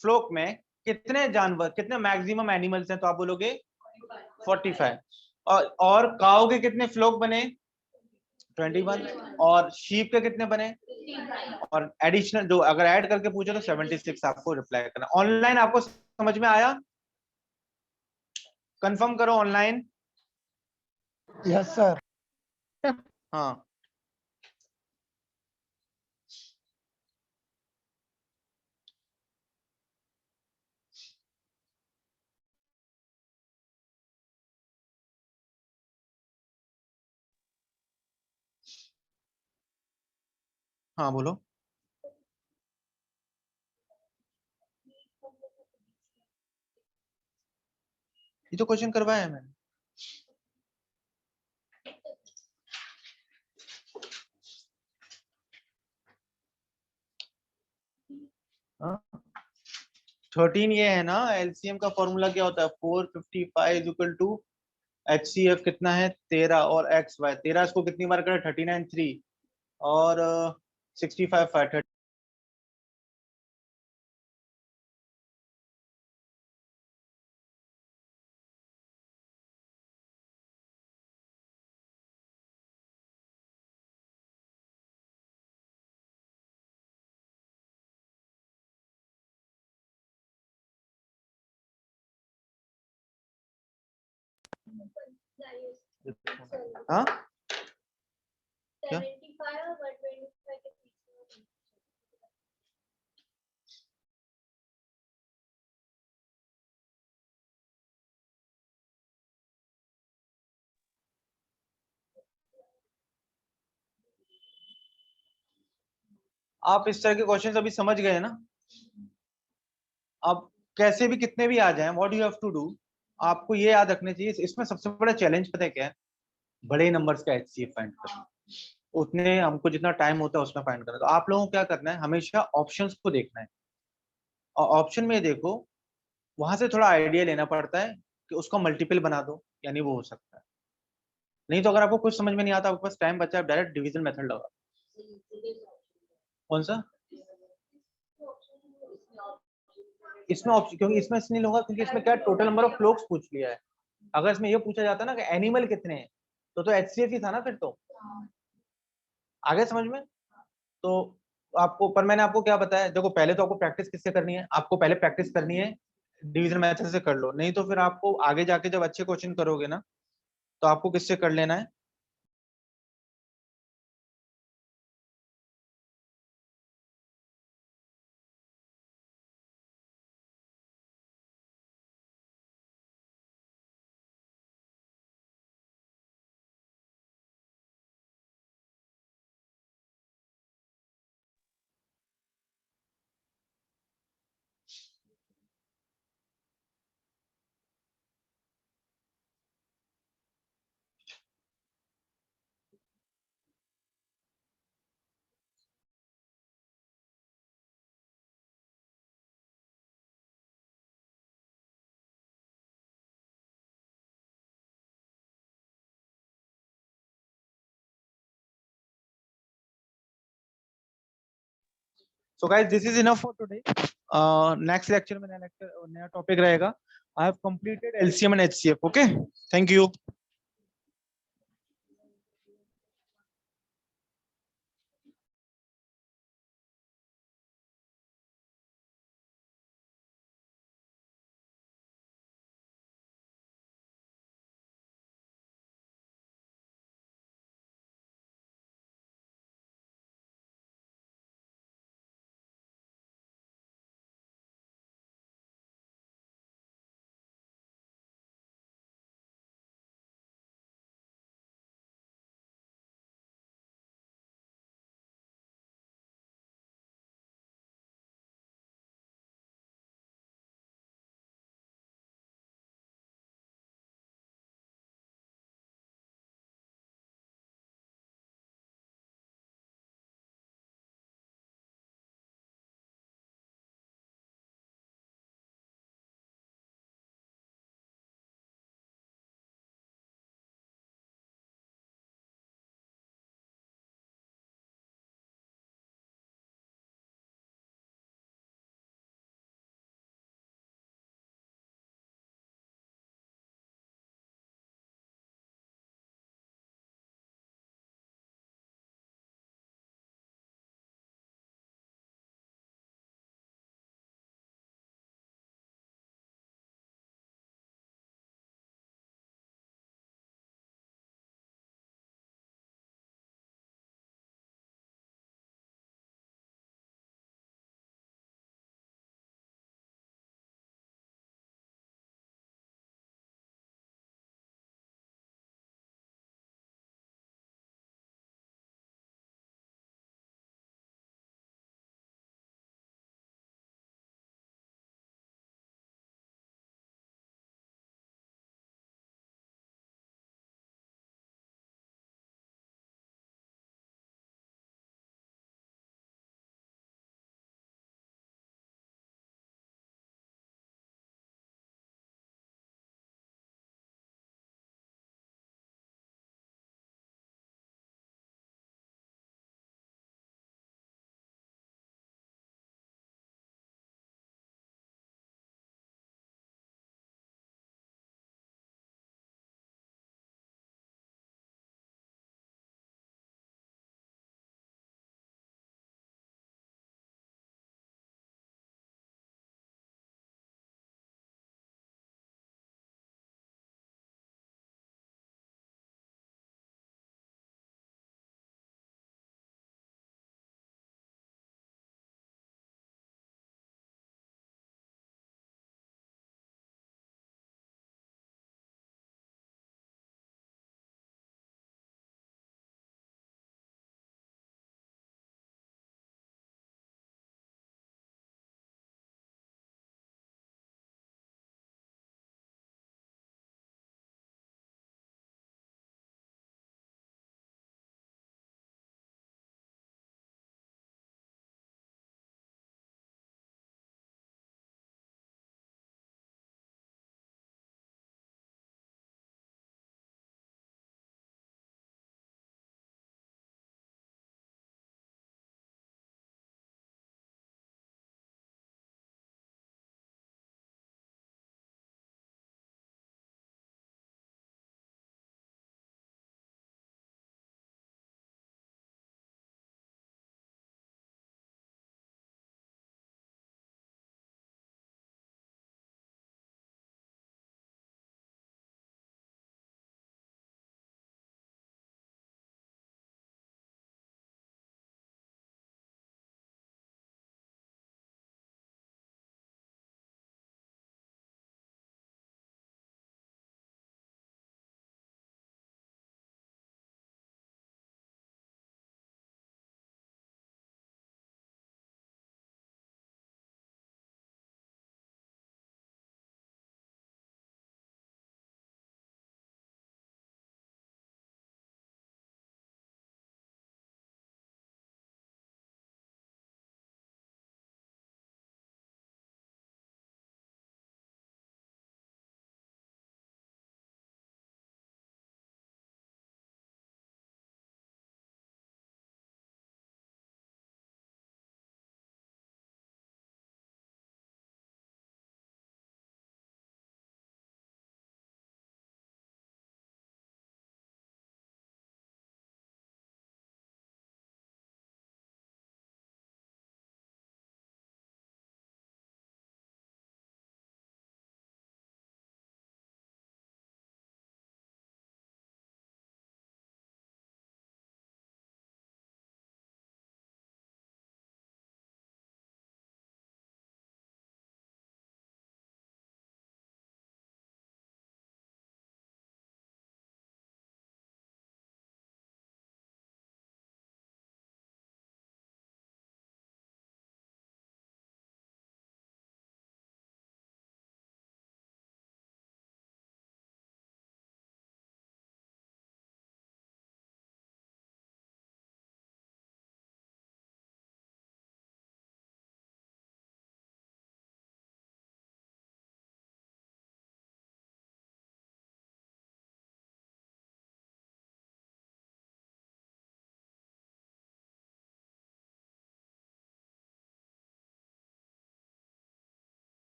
फ्लोक में कितने जानवर, कितने मैक्सिमम एनिमल्स हैं, तो आप बोलोगे 45। और काऊ के कितने फ्लोक बने? 21। और शीप के कितने बने? और एडिशनल जो अगर ऐड करके पूछे तो 76 आपको रिप्लाई करना। ऑनलाइन आपको समझ में आया? कंफर्म करो ऑनलाइन। Yes, sir. हाँ, हाँ बोलो। ये तो क्वेश्चन करवाया है मैंने। हाँ, 13 ये है ना। एलसीएम का फॉर्मूला क्या होता है? 455 इक्वल टू HCF कितना है? 13 और XY 13 इसको कितनी बार करें? 39 3 और 65 5। हाँ, क्या? 75 और 125 के बीच में। आप इस तरह के क्वेश्चंस अभी समझ गए ना? अब कैसे भी कितने भी आ जाएं, what you have to do, आपको ये याद रखने चाहिए। इसमें सबसे बड़ा चैलेंज पता है क्या है? बड़े नंबर्स का HCF फाइंड करना। उतने हमको जितना टाइम होता है उसमें फाइंड करना। तो आप लोगों को क्या करना है? हमेशा ऑप्शंस को देखना है। और ऑप्शन में देखो, वहां से थोड़ा आइडिया लेना पड़ता है कि उसको मल्टीपल बना दो, यानी वो हो सकता है। नहीं तो अगर आपको कुछ समझ में नहीं आता, आपके पास टाइम बचा है, डायरेक्ट डिवीजन मेथड लगा। कौन सा? इसमें ऑप्शन, क्योंकि इसमें इसलिए नहीं होगा क्योंकि इसमें क्या टोटल नंबर ऑफ फ्लोक्स पूछ लिया है। अगर इसमें ये पूछा जाता ना कि एनिमल कितने हैं, तो HCF ही था ना फिर तो। आगे समझ में? तो आपको, पर मैंने आपको क्या बताया, देखो पहले तो आपको प्रैक्टिस किससे करनी है? आपको पहले प्रैक्टिस करनी है डिवीजन मेथड से, कर लो। नहीं तो फिर आपको आगे जाके जब अच्छे क्वेश्चन करोगे ना, तो आपको किससे कर लेना है? So guys, this is enough for today. Next lecture में नया टॉपिक रहेगा. I have completed LCM and HCF. Okay. Thank you.